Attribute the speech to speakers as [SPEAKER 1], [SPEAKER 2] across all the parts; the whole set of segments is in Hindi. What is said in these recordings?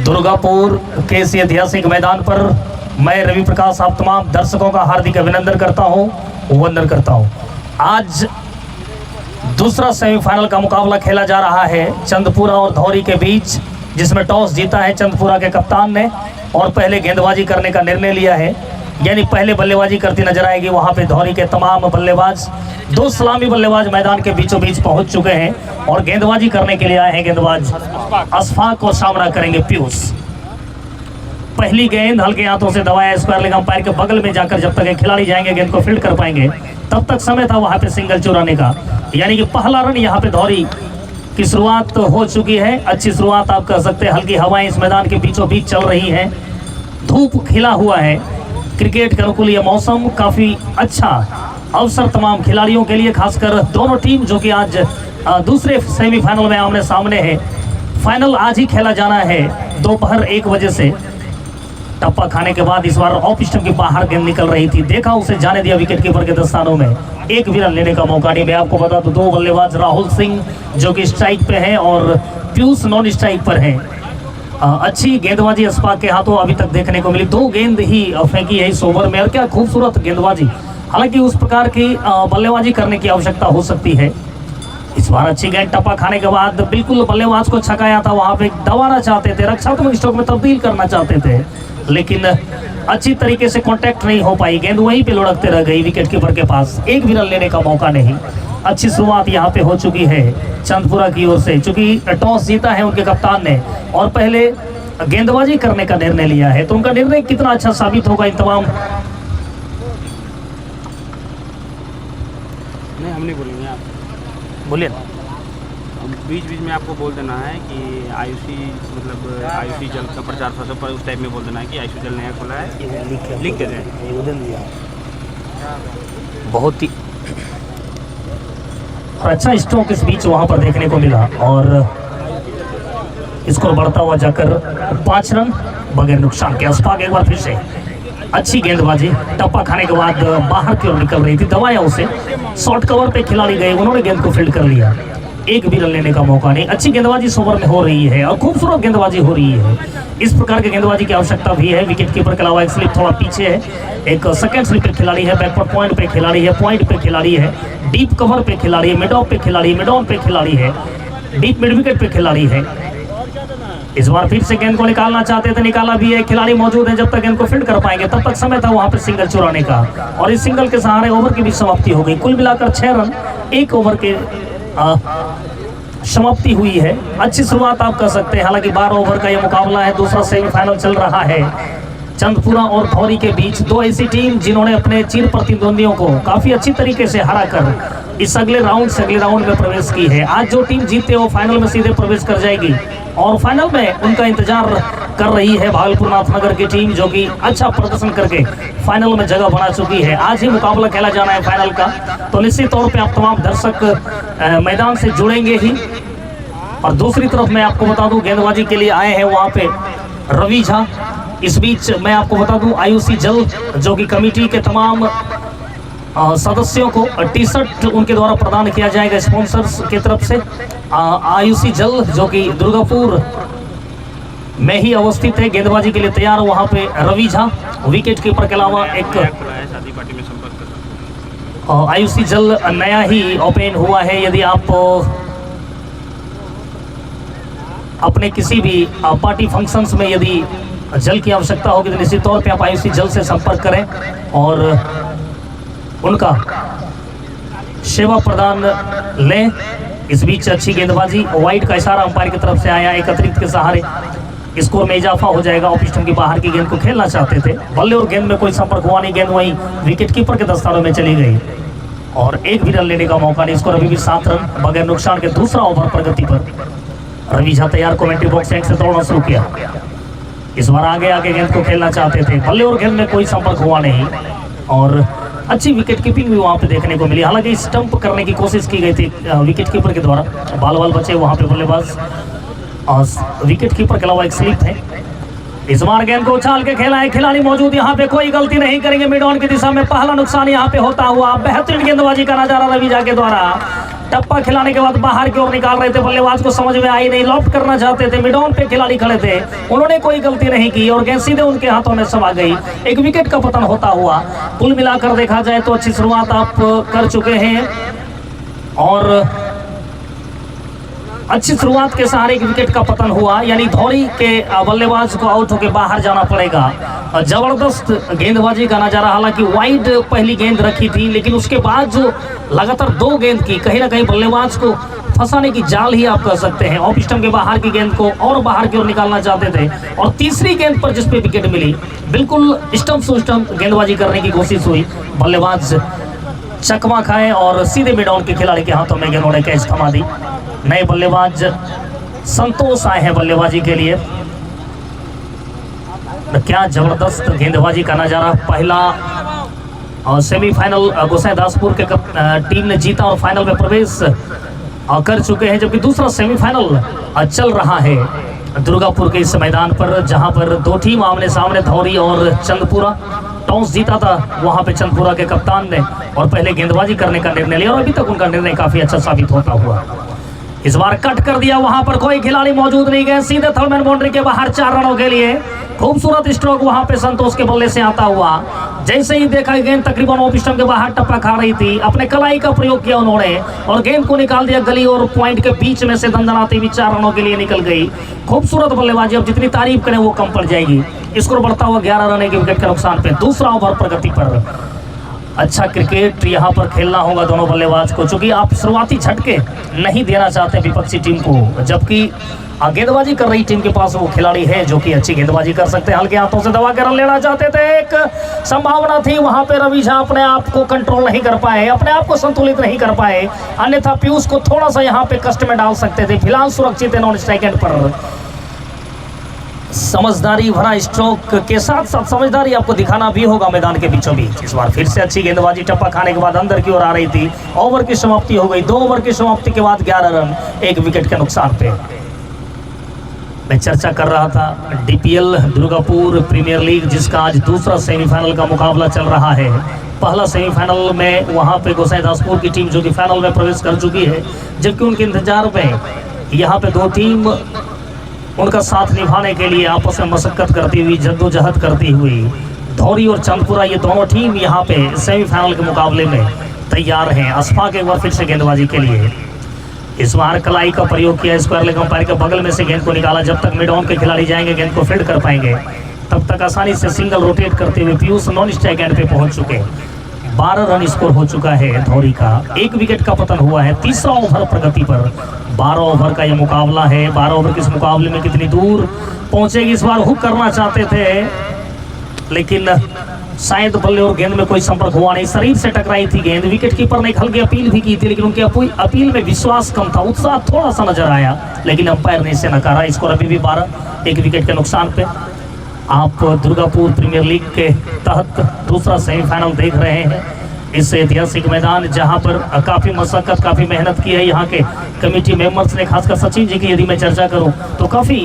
[SPEAKER 1] दुर्गापुर के इस ऐतिहासिक मैदान पर मैं रवि प्रकाश आप तमाम दर्शकों का हार्दिक अभिनंदन करता हूं, वंदन करता हूं। आज दूसरा सेमीफाइनल का मुकाबला खेला जा रहा है चंदपुरा और धौरी के बीच, जिसमें टॉस जीता है चंदपुरा के कप्तान ने और पहले गेंदबाजी करने का निर्णय लिया है। यानी पहले बल्लेबाजी करती नजर आएगी वहां पे धौरी के तमाम बल्लेबाज। दो सलामी बल्लेबाज मैदान के बीचों बीच पहुंच चुके हैं और गेंदबाजी करने के लिए आए हैं गेंदबाज अशफाक को सामना करेंगे पीयूष। पहली गेंद हल्के हाथों से दबाया स्क्वायर लेग अंपायर के बगल में जाकर जब तक खिलाड़ी जाएंगे गेंद को फील्ड कर पाएंगे तब तक समय था वहां पे सिंगल चुराने का। यानी कि पहला रन यहाँ पे धौरी की शुरुआत हो चुकी है। अच्छी शुरुआत आप कह सकते हैं। हल्की हवाएं इस मैदान के बीचों बीच चल रही हैं, धूप खिला हुआ है, क्रिकेट के अनुकूल यह मौसम काफी अच्छा अवसर तमाम खिलाड़ियों के लिए, खासकर दोनों टीम जो कि आज दूसरे सेमीफाइनल में आमने सामने है। फाइनल आज ही खेला जाना है दोपहर 1 बजे से। टप्पा खाने के बाद इस बार ऑफ स्टंप की बाहर गेंद निकल रही थी, देखा उसे जाने दिया विकेट कीपर के दस्तानों में। एक भी रन लेने का मौका नहीं। मैं आपको बता दूं दो बल्लेबाज राहुल सिंह जो कि स्ट्राइक पे हैं और पीयूष नॉन स्ट्राइक पर हैं। अच्छी गेंदबाजी अशफाक के हाथों अभी तक देखने को मिली। 2 गेंद ही फेंकी है इस ओवर में और क्या खूबसूरत गेंदबाजी। हालांकि उस प्रकार की बल्लेबाजी करने की आवश्यकता हो सकती है। इस बार अच्छी गेंद टप्पा खाने के बाद बिल्कुल बल्लेबाज को छकाया था, वहां पे दबाना चाहते थे, रक्षात्मक स्ट्रोक में तब्दील करना चाहते थे, लेकिन अच्छी तरीके से कांटेक्ट नहीं हो पाई। गेंद वहीं पे लुढ़कते रह गई विकेट कीपर के पास। एक भी रन लेने का मौका नहीं। अच्छी शुरुआत यहाँ पे हो चुकी है चंदपुरा की ओर से, चूंकि टॉस जीता है उनके कप्तान ने और पहले गेंदबाजी करने का निर्णय लिया है, तो उनका निर्णय कितना अच्छा साबित होगा इन तमाम।
[SPEAKER 2] नहीं, हम नहीं बोलेंगे, आप
[SPEAKER 1] बोलिए।
[SPEAKER 2] बीच बीच में आपको बोल देना है कि आयुषी मतलब आयुषी जल का प्रचार प्रसार पर उस टाइप में बोल देना है कि आयुषी जल नया खुला है, लिख के दें।
[SPEAKER 1] बहुत ही अच्छा स्ट्रोक इस बीच वहां पर देखने को मिला और स्कोर बढ़ता हुआ जाकर 5 रन बगैर नुकसान के। अशफाक एक बार फिर से अच्छी गेंदबाजी, टप्पा खाने के बाद बाहर की ओर निकल रही थी, दबाया उसे, शॉर्ट कवर पे खिलाड़ी गए, उन्होंने गेंद को फील्ड कर लिया। एक भी रन लेने का मौका नहीं। अच्छी गेंदबाजी इस ओवर में हो रही है और खूबसूरत गेंदबाजी हो रही है। इस प्रकार की गेंदबाजी की आवश्यकता भी है। विकेट कीपर के अलावा एक स्लिप थोड़ा पीछे है, एक सेकंड स्लिप पे खिलाड़ी है, बैकवर्ड पॉइंट पे खिलाड़ी है, पॉइंट पे खिलाड़ी है, डीप कवर पे खिलाड़ी है, मिड ऑफ पे खिलाड़ी है, मिड ऑन पे खिलाड़ी है, डीप मिड विकेट पे खिलाड़ी है। इस बार फिर से गेंद को निकालना चाहते थे, निकाला भी है। खिलाड़ी मौजूद है, जब तक गेंद को फील्ड कर पाएंगे तब तक समय था वहां पे सिंगल चुराने का और इस सिंगल के सहारे ओवर की भी समाप्ति हो गई। कुल मिलाकर 6 रन 1 ओवर के समाप्ति हुई है। अच्छी शुरुआत आप कर सकते हैं। हालांकि 12 ओवर का यह मुकाबला है, दूसरा सेमीफाइनल चल रहा है चंदपुरा और धौरी के बीच। दो ऐसी टीम जिन्होंने अपने चिर प्रतिद्वंदियों को काफी अच्छी तरीके से हरा कर इस अगले राउंड में प्रवेश की है। आज जो टीम जीते वो फाइनल में सीधे प्रवेश कर जाएगी और फाइनल में उनका इंतजार कर रही है भागलपुर नाथनगर की टीम, जो कि अच्छा प्रदर्शन करके फाइनल में जगह बना चुकी है। आज ही मुकाबला खेला जाना है फाइनल का, तो निश्चित तौर पे आप तमाम दर्शक मैदान से जुड़ेंगे ही। और दूसरी तरफ मैं आपको बता दूं गेंदबाजी के लिए आए हैं वहां पे रवि झा। इस बीच मैं आपको बता दूं आयुषी जल जो कि कमेटी के तमाम सदस्यों को टी शर्ट उनके द्वारा प्रदान किया जाएगा स्पॉन्सर्स की तरफ से। आयुषी जल जो कि दुर्गापुर में ही अवस्थित है, गेंदबाजी के लिए तैयार वहां पे रवि झा। विकेट कीपर के अलावा एक आयुषी जल नया ही ओपन हुआ है। यदि आप अपने किसी भी पार्टी फंक्शंस में यदि जल की आवश्यकता होगी तो निश्चित तौर पे आप आयुषी जल से संपर्क करें और उनका सेवा प्रदान लें। इस बीच अच्छी गेंदबाजी, वाइड का इशारा अंपायर की तरफ से आया, एक अतिरिक्त के सहारे स्कोर में इजाफा हो जाएगा। ऑफ स्टंप की बाहर की गेंद को खेलना चाहते थे, बल्ले और गेंद में कोई संपर्क हुआ नहीं, गेंद वहीं विकेट कीपर के दस्तानों में चली गई और एक भी रन लेने का मौका नहीं। स्कोर अभी भी 7 रन बगैर नुकसान के। दूसरा ओवर प्रगति पर रवि झा तैयार, कमेंट्री बॉक्स एंड से दौड़ना शुरू किया। इस बार आगे गेंद को खेलना चाहते थे, बल्ले और गेंद में कोई संपर्क हुआ नहीं और अच्छी विकेट कीपिंग भी वहां पे देखने को मिली। हालांकि स्टंप करने की कोशिश की गई थी विकेट कीपर के द्वारा, बाल बचे वहां पे बल्लेबाज और विकेट कीपर के अलावा एक स्लिप है। इस बार गेंद को उछाल के खेला है, खिलाड़ी मौजूद, यहाँ पे कोई गलती नहीं करेंगे। मिड ऑन की दिशा में पहला नुकसान यहाँ पे होता हुआ। बेहतरीन गेंदबाजी का नजारा रवि झा के द्वारा। टप्पा खिलाने के बाद बाहर की ओर निकाल रहे थे, बल्लेबाज को समझ में आई नहीं, लॉफ्ट करना चाहते थे, मिड ऑन पे खिलाड़ी खड़े थे, उन्होंने कोई गलती नहीं की और गेंद सीधे उनके हाथों में समा गई। एक विकेट का पतन होता हुआ। कुल मिलाकर देखा जाए तो अच्छी शुरुआत आप कर चुके हैं और अच्छी शुरुआत के सहारे एक विकेट का पतन हुआ, यानी धौरी के बल्लेबाज को आउट होकर बाहर जाना पड़ेगा। जबरदस्त गेंदबाजी का नजारा, हालांकि वाइड पहली गेंद रखी थी, लेकिन उसके बाद जो लगातार 2 गेंद की, कहीं ना कहीं बल्लेबाज को फंसाने की जाल ही आप कह सकते हैं। ऑफ स्टंप के बाहर की गेंद को और बाहर की ओर निकालना चाहते थे और तीसरी गेंद पर जिस पे विकेट मिली, बिल्कुल स्टंप से स्टंप गेंदबाजी करने की कोशिश हुई, बल्लेबाज चकमा खाए और सीधे मिड ऑन के खिलाड़ी के हाथों में गेंद कैच थमा दी। नए बल्लेबाज संतोष आए हैं बल्लेबाजी के लिए। क्या जबरदस्त गेंदबाजी का नजारा। पहला और सेमीफाइनल गोसाईदासपुर के टीम ने जीता और फाइनल में प्रवेश कर चुके हैं, जबकि दूसरा सेमीफाइनल चल रहा है दुर्गापुर के इस मैदान पर, जहां पर 2 टीम आमने सामने, धौरी और चंदपुरा। टॉस जीता था वहां पे चंदपुरा के कप्तान ने और पहले गेंदबाजी करने का निर्णय लिया और अभी तक उनका निर्णय काफी अच्छा साबित होता हुआ। इस बार कट कर दिया, वहां पर कोई खिलाड़ी मौजूद नहीं गए, सीधे थर्ड बाउंड्री के बाहर 4 रनों के लिए। खूबसूरत स्ट्रोक वहां पे संतोष के बल्ले से आता हुआ। जैसे ही देखा गेंद तकरीबन ऑफ स्टंप के बाहर टप्पा खा रही थी, अपने कलाई का प्रयोग किया उन्होंने और गेंद को निकाल दिया गली और पॉइंट के बीच में से दंदनाती हुई 4 रनों के लिए निकल गई। खूबसूरत बल्लेबाजी, अब जितनी तारीफ करें वो कम पड़ जाएगी। स्कोर बढ़ता हुआ 11 रन के विकेट के नुकसान पे। दूसरा ओवर प्रगति पर। अच्छा क्रिकेट यहाँ पर खेलना होगा दोनों बल्लेबाज को, चूंकि आप शुरुआती झटके नहीं देना चाहते विपक्षी टीम को, जबकि गेंदबाजी कर रही टीम के पास वो खिलाड़ी है जो कि अच्छी गेंदबाजी कर सकते हैं। हल्के हाथों से दबा के रन लेना चाहते थे, एक संभावना थी वहां पे। रवि झा अपने आप को कंट्रोल नहीं कर पाए, अपने आप को संतुलित नहीं कर पाए, अन्यथा पीयूष को थोड़ा सा यहाँ पे कष्ट में डाल सकते थे। फिलहाल सुरक्षित है नॉन स्ट्राइक एंड पर। समझदारी भरा स्ट्रोक के साथ साथ समझदारी आपको दिखाना भी होगा मैदान के बीचों बीच। इस बार फिर से अच्छी गेंदबाजी, टप्पा खाने के बाद अंदर की ओर आ रही थी। ओवर की समाप्ति हो गई। 2 ओवर की समाप्ति के बाद 11 रन 1 विकेट के नुकसान पे। मैं चर्चा कर रहा था डीपीएल दुर्गापुर प्रीमियर लीग, जिसका आज दूसरा सेमीफाइनल का मुकाबला चल रहा है। पहला सेमीफाइनल में वहां पे गोसाईदासपुर की टीम जो कि फाइनल में प्रवेश कर चुकी है, जबकि उनके इंतजार में यहाँ पे 2 टीम उनका साथ निभाने के लिए आपस में मशक्कत करती हुई, जद्दोजहद करती हुई, धौरी और चंदपुरा, ये दोनों टीम यहाँ पे सेमीफाइनल के मुकाबले में तैयार हैं। अशफाक एक बार फिर से गेंदबाजी के लिए। इस बार कलाई का प्रयोग किया, स्क्वायर लेग अंपायर के बगल में से गेंद को निकाला। जब तक मिड ऑन के खिलाड़ी जाएंगे गेंद को फील्ड कर पाएंगे, तब तक आसानी से सिंगल रोटेट करते हुए पीयूष नॉन स्ट्राइक एंड पे पहुंच चुके। 12 रन स्कोर हो चुका है धौरी का। 1 विकेट का पतन हुआ है। तीसरा ओवर प्रगति पर। 12 ओवर का ये मुकाबला है। 12 ओवर के इस मुकाबले में कितनी दूर पहुंचेगी, इस बार हुक करना चाहते थे, लेकिन शायद बल्ले और गेंद में कोई संपर्क हुआ नहीं। शरीर से टकराई थी गेंद। विकेट कीपर ने हल्की अपील भी की थी, लेकिन उनकी अपील में विश्वास कम था, उत्साह थोड़ा सा नजर आया, लेकिन अंपायर ने इसे नकारा। स्कोर अभी भी 12, 1 विकेट के नुकसान पे। आप दुर्गापुर प्रीमियर लीग के तहत दूसरा सेमीफाइनल देख रहे हैं। इस ऐतिहासिक मैदान जहां पर काफ़ी मशक्कत, काफ़ी मेहनत की है यहाँ के कमेटी मेंबर्स ने, खासकर सचिन जी की यदि मैं चर्चा करूं तो काफ़ी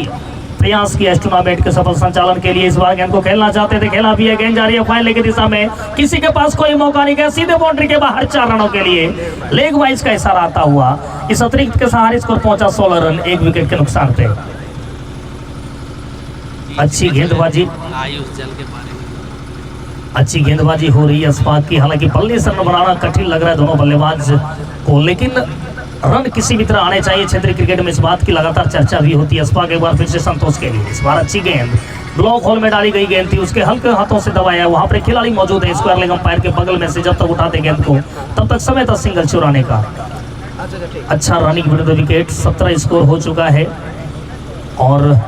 [SPEAKER 1] प्रयास किया इस टूर्नामेंट के सफल संचालन के लिए। इस बार गेंद को खेलना चाहते थे, खेला भी है। गेंद जा रही है फाइनल की दिशा में, किसी के पास कोई मौका नहीं गया, सीधे बाउंड्री के बाहर 4 रनों के लिए। लेग वाइज का इशारा आता हुआ इस अतिरिक्त के सहारे स्कोर पहुंचा 16 रन 1 विकेट के नुकसान पे। अच्छी गेंदबाजी, अच्छी गेंदबाजी हो रही है अशफाक की। हालांकि बल्ले से रन बनाना कठिन लग रहा है दोनों बल्लेबाज को, लेकिन रन किसी भी तरह आने चाहिए। क्षेत्रीय क्रिकेट में इस बात की लगातार चर्चा भी होती है। अशफाक एक बार फिर से संतोष के लिए। इस बार अच्छी गेंद ब्लॉक होल में डाली गई गेंद थी, उसके हल्के हाथों से दबाया। वहां पर खिलाड़ी मौजूद है स्क्वायर लेग अंपायर के बगल में से, जब तक उठाते गेंद को तब तक समय था सिंगल चुराने का। अच्छा रनिंग विद विकेट, 17 स्कोर हो चुका है। और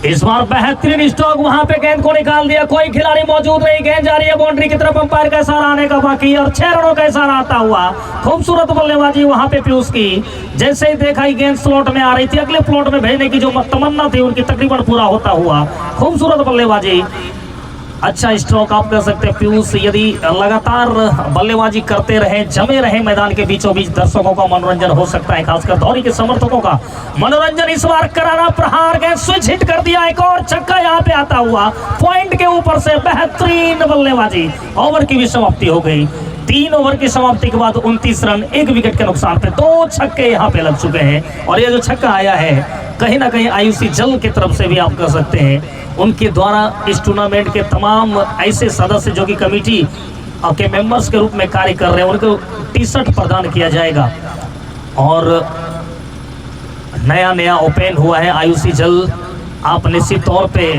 [SPEAKER 1] इस बार बेहतरीन स्ट्रोक, वहां पे गेंद को निकाल दिया, कोई खिलाड़ी मौजूद नहीं। गेंद जा रही है बाउंड्री की तरफ, अंपायर का इशारा आने का बाकी और 6 रनों का इशारा आता हुआ। खूबसूरत बल्लेबाजी वहां पे पीयूष की। जैसे ही देखा ही गेंद स्लॉट में आ रही थी, अगले प्लॉट में भेजने की जो तमन्ना थी उनकी तकरीबन पूरा होता हुआ। खूबसूरत बल्लेबाजी। अच्छा स्ट्रोक आप कह सकते हैं पीयूष। यदि लगातार बल्लेबाजी करते रहे, जमे रहे मैदान के बीचों बीच, दर्शकों का मनोरंजन हो सकता है, खासकर धौरी के समर्थकों का मनोरंजन। इस बार करारा प्रहार गए, स्विच हिट कर दिया, एक और छक्का यहाँ पे आता हुआ पॉइंट के ऊपर से। बेहतरीन बल्लेबाजी। ओवर की भी समाप्ति हो गई। 3 ओवर की समाप्ति के बाद 29 रन, 1 विकेट के नुकसान पे 2 छक्के यहाँ पे लग चुके हैं। और ये जो छक्का आया है कहीं ना कहीं आयुषी जल की तरफ से भी आप कह सकते हैं, उनके द्वारा इस टूर्नामेंट के तमाम ऐसे सदस्य जो कि कमेटी के मेंबर्स के रूप में कार्य कर रहे हैं, उनको टी-शर्ट प्रदान किया जाएगा। और नया ओपन हुआ है आयुषी जल। आप निश्चित तौर पे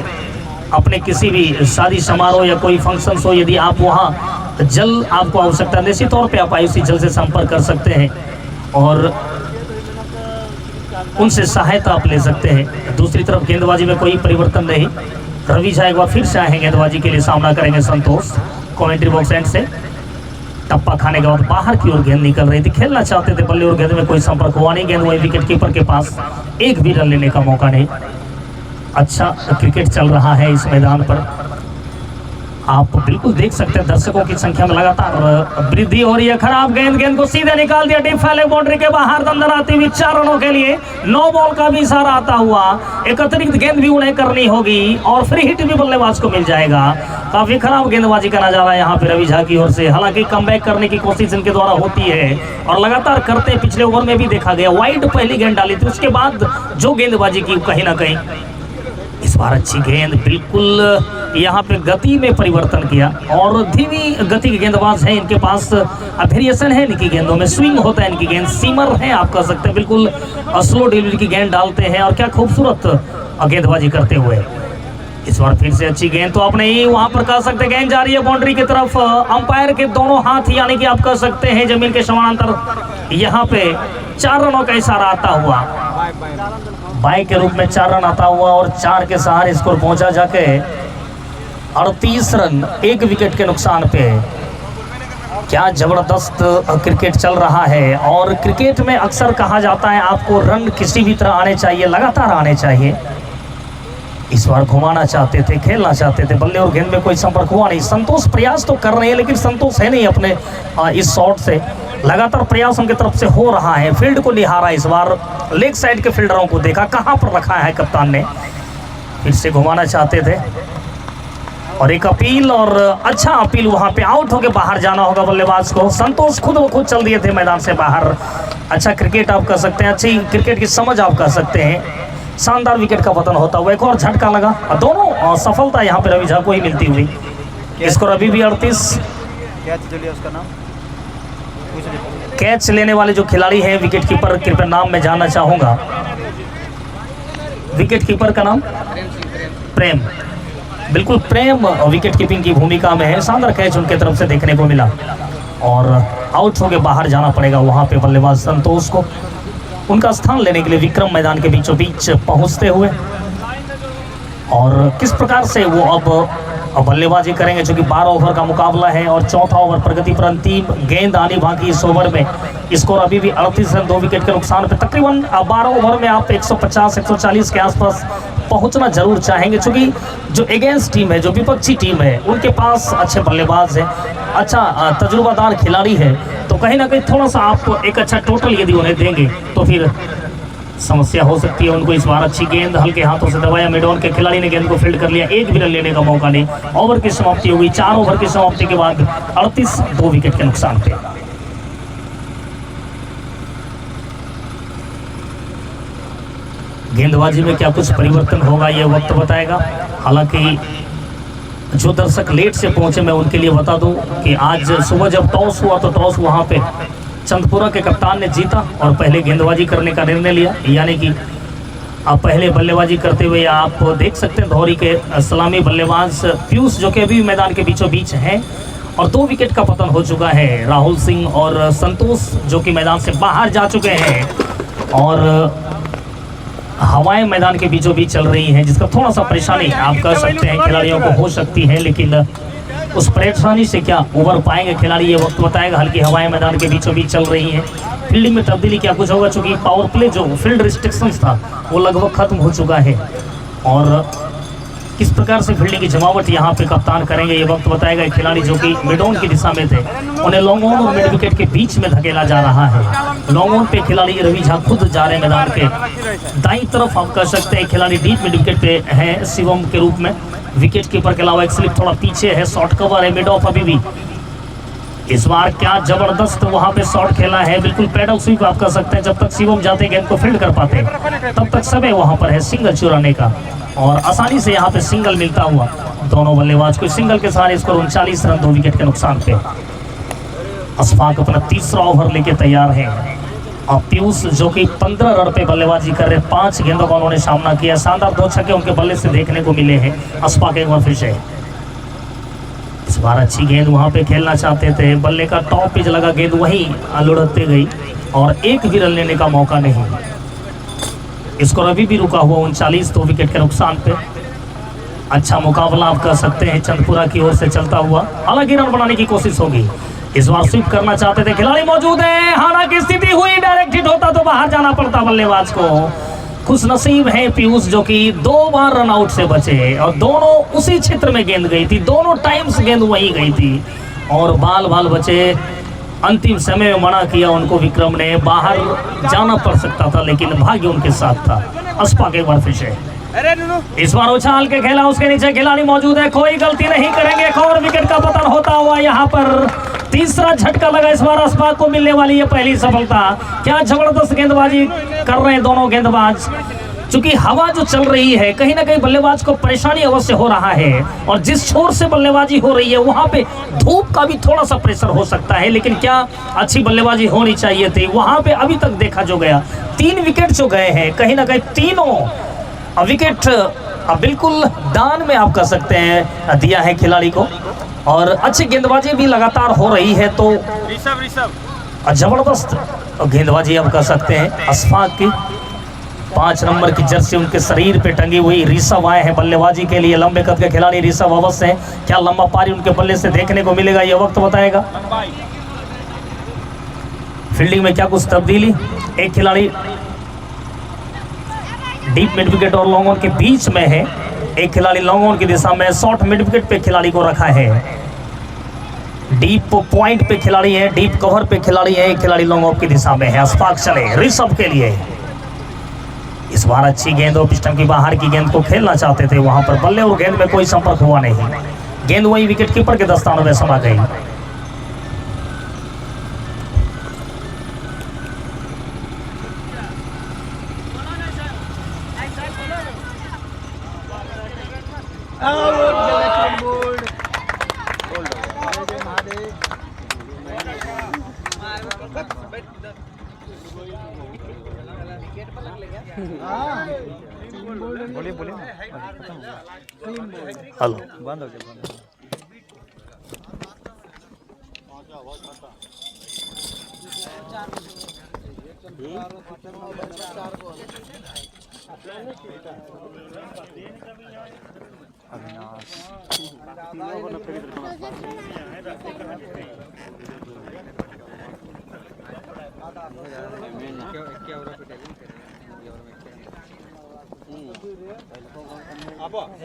[SPEAKER 1] अपने किसी भी शादी समारोह या कोई फंक्शन हो, यदि आप वहाँ जल आपको आवश्यकता, निश्चित तौर पे आप आयुषी जल से संपर्क कर सकते हैं और उनसे सहायता आप ले सकते हैं। दूसरी तरफ गेंदबाजी में कोई परिवर्तन नहीं। रवि झा एक बार फिर से आए गेंदबाजी के लिए, सामना करेंगे संतोष। कमेंट्री बॉक्स एंड से टप्पा खाने के बाद बाहर की ओर गेंद निकल रही थी, खेलना चाहते थे, बल्ले और गेंद में कोई संपर्क हुआ नहीं। गेंद वही विकेट कीपर के पास, एक भी रन लेने का मौका नहीं। अच्छा क्रिकेट चल रहा है इस मैदान पर, आप बिल्कुल देख सकते हैं दर्शकों की संख्या में लगातार वृद्धि हो रही है। खराब गेंद को सीधे निकाल दिया, डीप फैले बाउंड्री के बाहर, दंदर आती हुई 4 रनों के लिए। 9 बॉल का भी इशारा आता हुआ, एक अतिरिक्त गेंद भी उन्हें करनी होगी और फ्री हिट भी बल्लेबाज को मिल जाएगा। काफी खराब गेंदबाजी का नजारा यहाँ पे रवि झा की ओर से। हालांकि कमबैक करने की कोशिश इनके द्वारा होती है और लगातार करते हैं। पिछले ओवर में भी देखा गया, वाइड पहली गेंद डाली थी, उसके बाद जो गेंदबाजी की कहीं ना कहीं इस बार अच्छी गेंद, बिल्कुल यहाँ पे गति में परिवर्तन किया और धीमी गति के गेंदबाज हैं इनके पास। वेरिएशन है इनकी गेंदों में, स्विंग होता है इनकी गेंद, सीमर है आप कह सकते हैं, बिल्कुल स्लो डिलीवरी की गेंद डालते हैं और क्या खूबसूरत गेंदबाजी करते हुए। इस बार फिर से अच्छी गेंद, तो आपने ही वहां पर कह सकते हैं गेंद जा रही है बाउंड्री की तरफ। अंपायर के दोनों हाथ यानी कि आप कह सकते हैं जमीन के समानांतर, यहाँ पे 4 रनों का इशारा आता हुआ, बाई के रूप में 4 रन आता हुआ और 4 के सहारे स्कोर पहुंचा जाके 38 रन, 1 विकेट के नुकसान पे। क्या जबरदस्त क्रिकेट चल रहा है। और क्रिकेट में अक्सर कहा जाता है आपको रन किसी भी तरह आने चाहिए, लगातार आने चाहिए। इस बार घुमाना चाहते थे, खेलना चाहते थे, बल्ले और गेंद में कोई संपर्क हुआ नहीं। संतोष प्रयास तो कर रहे हैं लेकिन संतोष है नहीं अपने इस शॉट से। लगातार प्रयास उनकी तरफ से हो रहा है, फील्ड को निहारा। इस बार लेग साइड के फील्डरों को देखा, कहां पर रखा है कप्तान ने, फिर से घुमाना चाहते थे और एक अपील, और अच्छा अपील, वहां पे आउट होके बाहर जाना होगा बल्लेबाज को। संतोष खुद व खुद चल दिए थे मैदान से बाहर। अच्छा क्रिकेट आप कह सकते हैं, अच्छी क्रिकेट की समझ आप कह सकते हैं। शानदार विकेट का पतन होता हुआ, एक और झटका लगा, दोनों सफलता यहाँ पे रवि झा को ही मिलती हुई। स्कोर अभी भी 38। कैच लेने वाले जो खिलाड़ी हैं विकेट कीपर, कृपया नाम मैं जानना चाहूंगा। विकेट कीपर का नाम प्रेम, बिल्कुल प्रेम विकेट कीपिंग की भूमिका में है। शानदार कैच उनके तरफ से देखने को मिला और आउट होके बाहर जाना पड़ेगा वहां पे बल्लेबाज संतोष को, उनका स्थान लेने के लिए विक्रम मैदान के बीचों बीच पहुंचते हुए। और किस प्रकार से वो अब बल्लेबाजी करेंगे, चूंकि 12 ओवर का मुकाबला है और चौथा ओवर प्रगति पर, अंतिम गेंद आनी बाकी इस ओवर में। स्कोर अभी भी 38 रन, 2 विकेट के नुकसान पे। तकरीबन 12 ओवर में आप 150-140 के आसपास पहुंचना जरूर चाहेंगे, चूंकि जो अगेंस्ट टीम है, जो विपक्षी टीम है, उनके पास अच्छे बल्लेबाज हैं, अच्छा तजुर्बादार खिलाड़ी है, तो कहीं ना कहीं थोड़ा सा आप एक अच्छा टोटल यदि उन्हें देंगे तो फिर समस्या हो सकती है उनको। इस बार अच्छी गेंद हल्के हाथों से दबाया, मिड ऑन के खिलाड़ी ने गेंद को फील्ड कर लिया, एक भी रन लेने का मौका नहीं। ओवर की समाप्ति हुई, 4 ओवर की समाप्ति के बाद 38, 2 विकेट के नुकसान पे। गेंदबाजी में क्या कुछ परिवर्तन होगा ये वक्त बताएगा। हालांकि जो दर्शक लेट से पहुंचे, मैं उनके लिए बता दूं कि आज सुबह जब टॉस हुआ तो टॉस वहां पे चंदपुरा के कप्तान ने जीता और पहले गेंदबाजी करने का निर्णय लिया, यानी कि आप पहले बल्लेबाजी करते हुए आप देख सकते हैं धौरी के सलामी बल्लेबाज पीयूष जो कि अभी मैदान के बीचों बीच हैं और 2 विकेट का पतन हो चुका है। राहुल सिंह और संतोष जो कि मैदान से बाहर जा चुके हैं और हवाएं मैदान के बीचों बीच चल रही हैं, जिसका थोड़ा सा परेशानी आप कह सकते हैं खिलाड़ियों को हो सकती है, लेकिन उस परेशानी से क्या उबर पाएंगे खिलाड़ी ये वक्त बताएगा। हल्की हवाएं मैदान के बीचों बीच चल रही हैं। फील्डिंग में तब्दीली क्या कुछ होगा, चूंकि पावर प्ले जो फील्ड रिस्ट्रिक्शंस था वो लगभग खत्म हो चुका है और किस प्रकार से फील्डिंग की जमावट यहाँ पे कप्तान करेंगे ये वक्त बताएगा। एक खिलाड़ी जो कि मिड ऑन की दिशा में थे उन्हें लॉन्ग ऑन और मिड विकेट के बीच में धकेला जा रहा है। लॉन्ग ऑन पे खिलाड़ी रवि झा खुद जा रहे हैं मैदान के दाईं तरफ, आप कह सकते हैं खिलाड़ी डीप मिड विकेट पे है शिवम के रूप में। विकेट कीपर के अलावा एक स्लिप थोड़ा पीछे है, शॉर्ट कवर है मिड ऑफ अभी भी। इस बार क्या जबरदस्त वहां पे शॉट खेला है, बिल्कुल पैडल स्वीप आप कर सकते हैं। जब तक शिवम जाते गेंद को फील्ड कर पाते तब तक समय वहां पर है सिंगल चुराने का, और आसानी से यहाँ पे सिंगल मिलता हुआ दोनों बल्लेबाज को सिंगल के साथ स्कोर 39 रन 2 विकेट के नुकसान पे। अशफाक अपना तीसरा ओवर लेके तैयार है और पीयूष जो कि 15 रन पे बल्लेबाजी कर रहे, 5 गेंदों का उन्होंने सामना किया। शानदार 2 छक्के उनके बल्ले से देखने को मिले हैं। अशफाक एक बार फिर से इस बार अच्छी गेंद वहां पे खेलना चाहते थे, बल्ले का टॉप पिच लगा, गेंद वहीं लुढ़कते गई और एक भी रन लेने का मौका नहीं। स्कोर अभी भी रुका हुआ 39 2 विकेट के नुकसान पे। अच्छा मुकाबला आप कर सकते हैं चंदपुरा की ओर से चलता हुआ, हालांकि रन बनाने की कोशिश होगी। इस बार स्वीप करना चाहते थे, खिलाड़ी मौजूद है, हालांकि स्थिति हुई डायरेक्ट हिट होता तो बाहर जाना पड़ता बल्लेबाज को। खुश नसीब है पीयूष जो कि 2 बार रन आउट से बचे और दोनों उसी क्षेत्र में गेंद गई थी, दोनों टाइम्स गेंद वहीं गई थी और बाल बाल बचे। अंतिम समय में मना किया उनको विक्रम ने, बाहर जाना पड़ सकता था लेकिन भाग्य उनके साथ था। अशफाक एक बार फिर से इस बार उछाल के खेला, उसके नीचे खिलाड़ी मौजूद है, कोई गलती नहीं करेंगे। एक और विकेट का पतन होता हुआ यहाँ पर तीसरा झटका लगा इस बार अशफाक को मिलने वाली है पहली सफलता। क्या जबरदस्त गेंदबाजी कर रहे हैं दोनों गेंदबाज। चूंकि हवा जो चल रही है कहीं ना कहीं बल्लेबाज को परेशानी अवश्य हो रहा है, और जिस छोर से बल्लेबाजी हो रही है वहां पे धूप का भी थोड़ा सा प्रेशर हो सकता है, लेकिन क्या अच्छी बल्लेबाजी होनी चाहिए थी। वहां पे अभी तक देखा जो गया 3 विकेट जो गए हैं, कहीं ना कहीं तीनों विकेट बिल्कुल दान में आप कह सकते हैं दिया है खिलाड़ी को, और अच्छी गेंदबाजी भी लगातार हो रही है। तो जबरदस्त गेंदबाजी आप कह सकते हैं अशफाक की। 5 नंबर की जर्सी उनके शरीर पे टंगी हुई। ऋषभ आए हैं बल्लेबाजी के लिए, लंबे कद के खिलाड़ी ऋषभ अवश्य हैं। क्या लंबा पारी उनके बल्ले से देखने को मिलेगा ये वक्त बताएगा। फील्डिंग में क्या कुछ तब्दीली, एक खिलाड़ी डीप मिड विकेट और लॉन्ग ऑन के बीच में है, एक खिलाड़ी लॉन्ग ऑन की दिशा में शॉर्ट मिड विकेट पे खिलाड़ी को रखा है। डीप पॉइंट पे खिलाड़ी है, डीप कवर पे खिलाड़ी है, एक खिलाड़ी लॉन्ग ऑफ की दिशा में है। अशफाक चले ऋषभ के लिए। इस बार अच्छी गेंद और पिस्टन की बाहर की गेंद को खेलना चाहते थे, वहां पर बल्ले और गेंद में कोई संपर्क हुआ नहीं। गेंद वही विकेट कीपर के दस्तानों में समा गई। हेलो बंद हो गया।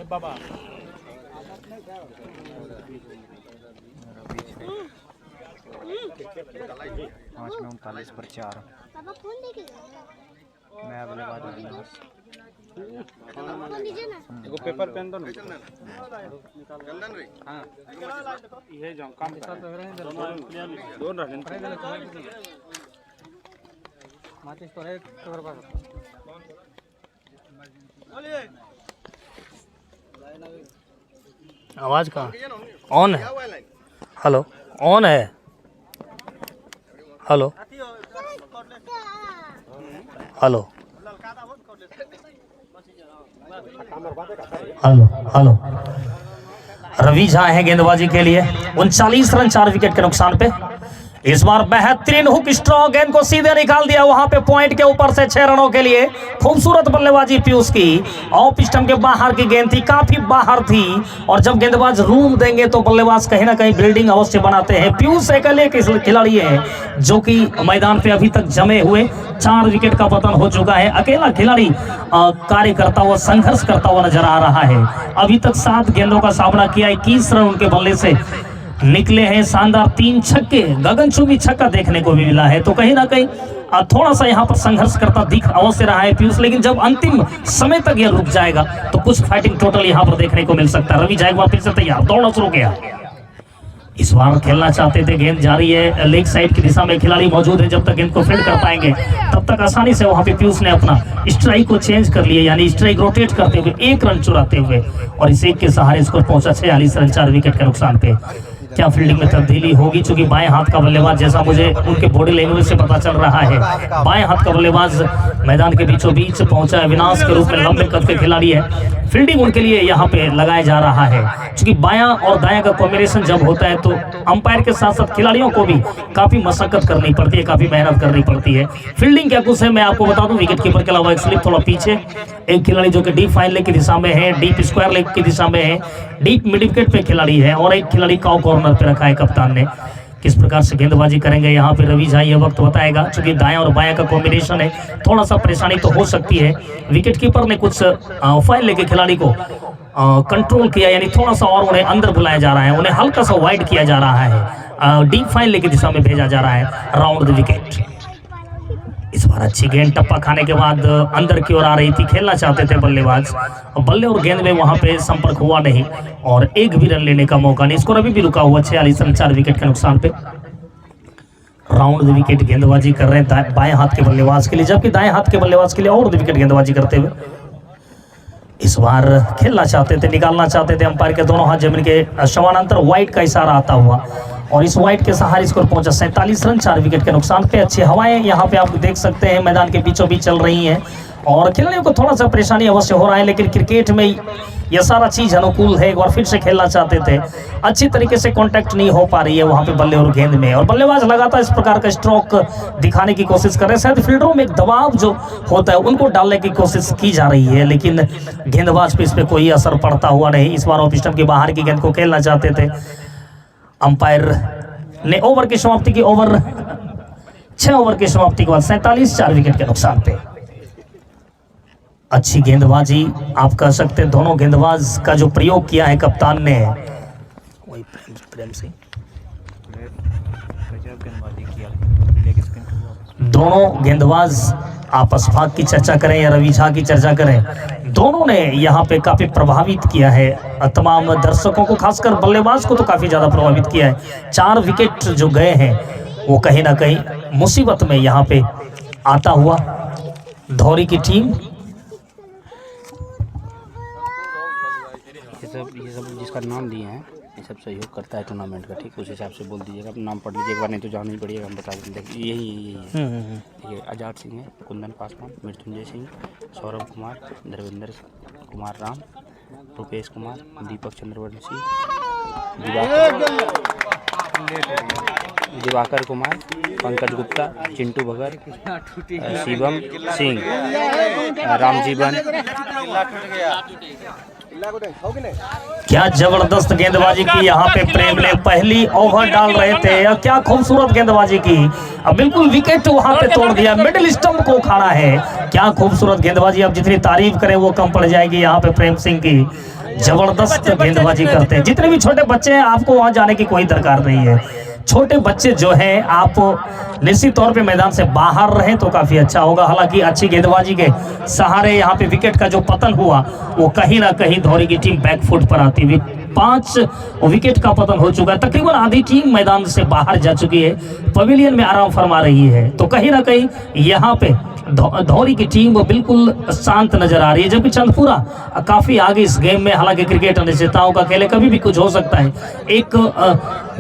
[SPEAKER 1] बाबा 5 में 39 पर 4 मैं अगले बात एगो पेपर पेन दो ना हां ये जाओ काम दोन रन माचिस पर एक कवर पर आवाज कहाँ ऑन है। हेलो ऑन है। Hello hello hello hello Ravi Jha है गेंदबाजी के लिए। 39 रन 4 विकेट के नुकसान पे। इस बार बेहतरीन हुक स्ट्रॉक, गेंद को सीधे निकाल दिया वहां पे पॉइंट के ऊपर से 6 रनों के लिए। खूबसूरत बल्लेबाजी पीयूष की, ऑफ स्टंप के बाहर की गेंद थी, काफी बाहर थी, और जब गेंदबाज रूम देंगे तो बल्लेबाज कहीं ना कहीं बिल्डिंग अवश्य बनाते हैं। पीयूष अकेले खिलाड़ी है जो कि मैदान पे अभी तक जमे हुए, 4 विकेट का पतन हो चुका है। अकेला खिलाड़ी कार्य करता हुआ, संघर्ष करता हुआ नजर आ रहा है। अभी तक 7 गेंदों का सामना किया, 21 रन उनके बल्ले से निकले हैं। शानदार 3 छक्के, गगनचुंबी छक्का देखने को भी मिला है। तो कहीं ना कहीं थोड़ा सा यहाँ पर संघर्ष करता दिख अवश्य रहा है पीयूष, लेकिन जब अंतिम समय तक यह रुक जाएगा तो कुछ फाइटिंग टोटल यहाँ पर देखने को मिल सकता है। रवि जायसवाल फिर से तैयार, दौड़ना शुरू किया। इस बार खेलना चाहते थे, गेंद जारी है, लेग साइड की दिशा में खिलाड़ी मौजूद है। जब तक गेंद को फील्ड कर पाएंगे तब तक आसानी से वहां पे पीयूष ने अपना स्ट्राइक को चेंज कर लिया, यानी स्ट्राइक रोटेट करते हुए 1 रन चुराते हुए, और इस एक के सहारे स्कोर पहुंचा 46 रन 4 विकेट के नुकसान पे। क्या फील्डिंग में तब्दीली होगी, चूंकि बाएं हाथ का बल्लेबाज, जैसा मुझे उनके बॉडी लैंग्वेज से पता चल रहा है, बाएं हाथ का बल्लेबाज मैदान के बीचों बीच पहुंचा है। विनाश के रूप में लंबे कद के खिलाड़ी है, फील्डिंग उनके लिए यहाँ पे लगाया जा रहा है। चूंकि बायां और दायां का कॉम्बिनेशन जब होता है तो अंपायर के साथ साथ खिलाड़ियों को भी काफी मशक्कत करनी पड़ती है, काफी मेहनत करनी पड़ती है। फील्डिंग क्या कुछ है मैं आपको बता दूं, विकेट कीपर के अलावा एक स्लिप थोड़ा पीछे, एक खिलाड़ी जो कि डीप फाइन लेग की दिशा में है, डीप स्क्वायर लेग की दिशा में है, डीप मिड विकेट पे खिलाड़ी है, और एक खिलाड़ी काउ कॉर्नर पे रखा है कप्तान ने। किस प्रकार से गेंदबाजी करेंगे यहाँ पे रवि झा ये वक्त बताएगा, क्योंकि दाएं और बाएं का कॉम्बिनेशन है, थोड़ा सा परेशानी तो हो सकती है। विकेट कीपर ने कुछ फाइन लेके खिलाड़ी को कंट्रोल किया, यानी थोड़ा सा और उन्हें अंदर बुलाया जा रहा है, उन्हें हल्का सा वाइड किया जा रहा है, डीप फाइन लेके दिशा में भेजा जा रहा है, राउंड द विकेट। इस बार अच्छी गेंद टप्पा खाने के बाद अंदर की ओर आ रही थी, खेलना चाहते थे बल्लेबाज, बल्ले और गेंद में वहां पे संपर्क हुआ नहीं और एक भी रन लेने का मौका नहीं। स्कोर अभी भी रुका हुआ 46 रन 4 विकेट के नुकसान पे। राउंड द विकेट गेंदबाजी कर रहे हैं बाएं हाथ के बल्लेबाज के लिए, जबकि दाएं हाथ के बल्लेबाज के लिए और द विकेट गेंदबाजी करते हुए। इस बार खेलना चाहते थे, निकालना चाहते थे, अंपायर के दोनों हाथ जमीन के समानांतर वाइड का इशारा आता हुआ, और इस वाइड के सहारे स्कोर पहुंचा 47 रन 4 विकेट के नुकसान पे। अच्छी हवाएं यहाँ पे आप देख सकते हैं मैदान के बीचों बीच चल रही हैं, और खिलाड़ियों को थोड़ा सा परेशानी अवश्य हो रहा है, लेकिन क्रिकेट में यह सारा चीज अनुकूल है। एक बार फिर से खेलना चाहते थे, अच्छी तरीके से कांटेक्ट नहीं हो पा रही है वहां पे बल्ले और गेंद में, और बल्लेबाज लगातार इस प्रकार का स्ट्रोक दिखाने की कोशिश कर रहे हैं। शायद फील्डरों में एक दबाव जो होता है उनको डालने की कोशिश की जा रही है, लेकिन गेंदबाज पे इस पर कोई असर पड़ता हुआ नहीं। इस बार ऑफ स्टंप के बाहर की गेंद को खेलना चाहते थे, अंपायर ने ओवर की समाप्ति की, 6 ओवर की समाप्ति के बाद 47 4 विकेट के नुकसान पे। अच्छी गेंदबाजी आप कह सकते हैं, दोनों गेंदबाज का जो प्रयोग किया है कप्तान ने, वही प्रेम से दोनों गेंदबाज आपस भाग की चर्चा करें या रवि झा की चर्चा करें, दोनों ने यहाँ पे काफी प्रभावित किया है तमाम दर्शकों को, खासकर बल्लेबाज को तो काफी ज्यादा प्रभावित किया है। 4 विकेट जो गए हैं वो कहीं ना कहीं मुसीबत में यहाँ पे आता हुआ धौरी की टीम।
[SPEAKER 2] ये सब जिसका नाम दिए हैं ये सब सहयोग करता है टूर्नामेंट का, ठीक उस हिसाब से बोल दीजिएगा, नाम पढ़ लीजिए एक बार, नहीं तो जान नहीं पड़िएगा, हम बता देंगे। यही है आजाद सिंह है, कुंदन पासवान, मृत्युंजय सिंह, सौरभ कुमार, धर्मेंद्र कुमार राम, रुपेश कुमार, दीपक चंद्रवंशी, दिवाकर कुमार, पंकज गुप्ता, चिंटू भगत, शिवम सिंह, रामजीवन।
[SPEAKER 1] क्या जबरदस्त गेंदबाजी की यहाँ पे प्रेम ने, पहली ओवर डाल रहे थे, और क्या खूबसूरत गेंदबाजी की, अब बिल्कुल विकेट वहां पे तोड़ दिया, मिडिल स्टंप को उखाड़ा है। क्या खूबसूरत गेंदबाजी, अब जितनी तारीफ करें वो कम पड़ जाएगी यहाँ पे प्रेम सिंह की। जबरदस्त गेंदबाजी करते हैं, जितने भी छोटे बच्चे हैं आपको वहां जाने की कोई दरकार नहीं है। छोटे बच्चे जो हैं आप निश्चित तौर पे मैदान से बाहर रहें तो काफी अच्छा होगा। हालांकि अच्छी गेंदबाजी के सहारे यहाँ पे विकेट का जो पतन हुआ वो कहीं ना कहीं धौरी की टीम बैकफुट पर आती हुई 5 विकेट का पतन हो चुका है। तकरीबन आधी टीम मैदान से बाहर जा चुकी है, पवेलियन में आराम फरमा रही है। तो कहीं ना कहीं यहाँ पे धौरी की टीम बिल्कुल शांत नजर आ रही है, जबकि चंदपुरा काफी आगे इस गेम में। हालांकि क्रिकेट अनिश्चितताओं का खेल है, कभी भी कुछ हो सकता है। एक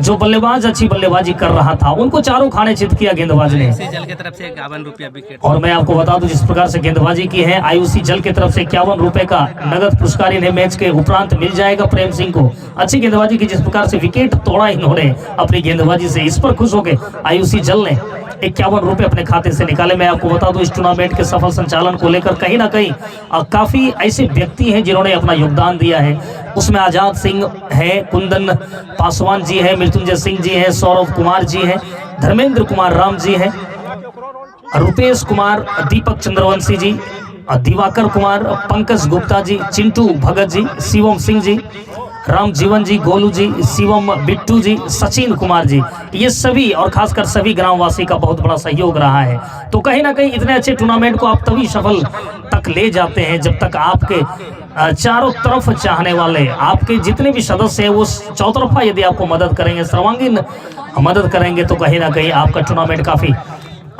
[SPEAKER 1] जो बल्लेबाज अच्छी बल्लेबाजी कर रहा था, उनको चारों खाने चित किया गेंदबाज ने।
[SPEAKER 2] जल की तरफ से 51 रुपया विकेट।
[SPEAKER 1] और मैं आपको बता दूं, जिस प्रकार से गेंदबाजी की है, आयुषी जल की तरफ से 51 रुपए का नगद पुरस्कार इन्हें मैच के उपरांत मिल जाएगा। प्रेम सिंह को अच्छी गेंदबाजी की, जिस प्रकार से विकेट तोड़ा इन्होंने अपनी गेंदबाजी से, इस पर खुश हो गए आयुषी जल ने 51 रुपए अपने खाते से निकाले। मैं आपको बता दूं, इस टूर्नामेंट के सफल संचालन को लेकर कहीं ना कहीं काफी ऐसे व्यक्ति हैं जिन्होंने अपना योगदान दिया है। उसमें आजाद सिंह है, कुंदन पासवान जी है, मृत्युंजय सिंह जी है, सौरभ कुमार जी है, धर्मेंद्र कुमार राम जी है, रुपेश कुमार, दीपक चंद्रवंशी जी, दिवाकर कुमार, पंकज गुप्ता जी, चिंटू भगत जी, शिवम सिंह जी, राम जीवन जी, गोलू जी, शिवम बिट्टू जी, सचिन कुमार जी, ये सभी और खासकर सभी ग्रामवासी का बहुत बड़ा सहयोग रहा है। तो कहीं ना कहीं इतने अच्छे टूर्नामेंट को आप तभी सफल तक ले जाते हैं जब तक आपके चारों तरफ चाहने वाले, आपके जितने भी सदस्य हैं, वो चौतरफा यदि आपको मदद करेंगे, सर्वांगीण मदद करेंगे, तो कहीं ना कहीं आपका टूर्नामेंट काफी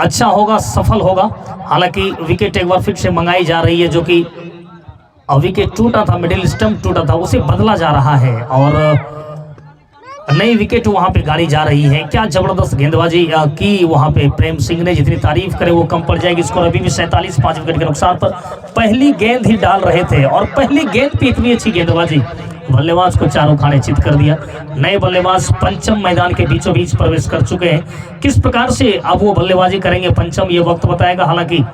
[SPEAKER 1] अच्छा होगा, सफल होगा। हालांकि विकेट एक बार फिर से मंगाई जा रही है, जो कि विकेट टूटा था, मिडिल स्टंप टूटा था, उसे बदला जा रहा है और नई विकेट वहां पे गाड़ी जा रही है। क्या जबरदस्त गेंदबाजी की वहां पे प्रेम सिंह ने, जितनी तारीफ करे वो कम पड़ जाएगी। स्कोर अभी भी 47, 5 विकेट के नुकसान पर। पहली गेंद ही डाल रहे थे और पहली गेंद पे इतनी अच्छी गेंदबाजी, बल्लेबाज को चारों खाने चित कर दिया। नए बल्लेबाज पंचम मैदान के बीचों बीच प्रवेश कर चुके हैं। किस प्रकार से अब वो बल्लेबाजी करेंगे पंचम, ये वक्त बताएगा। हालांकि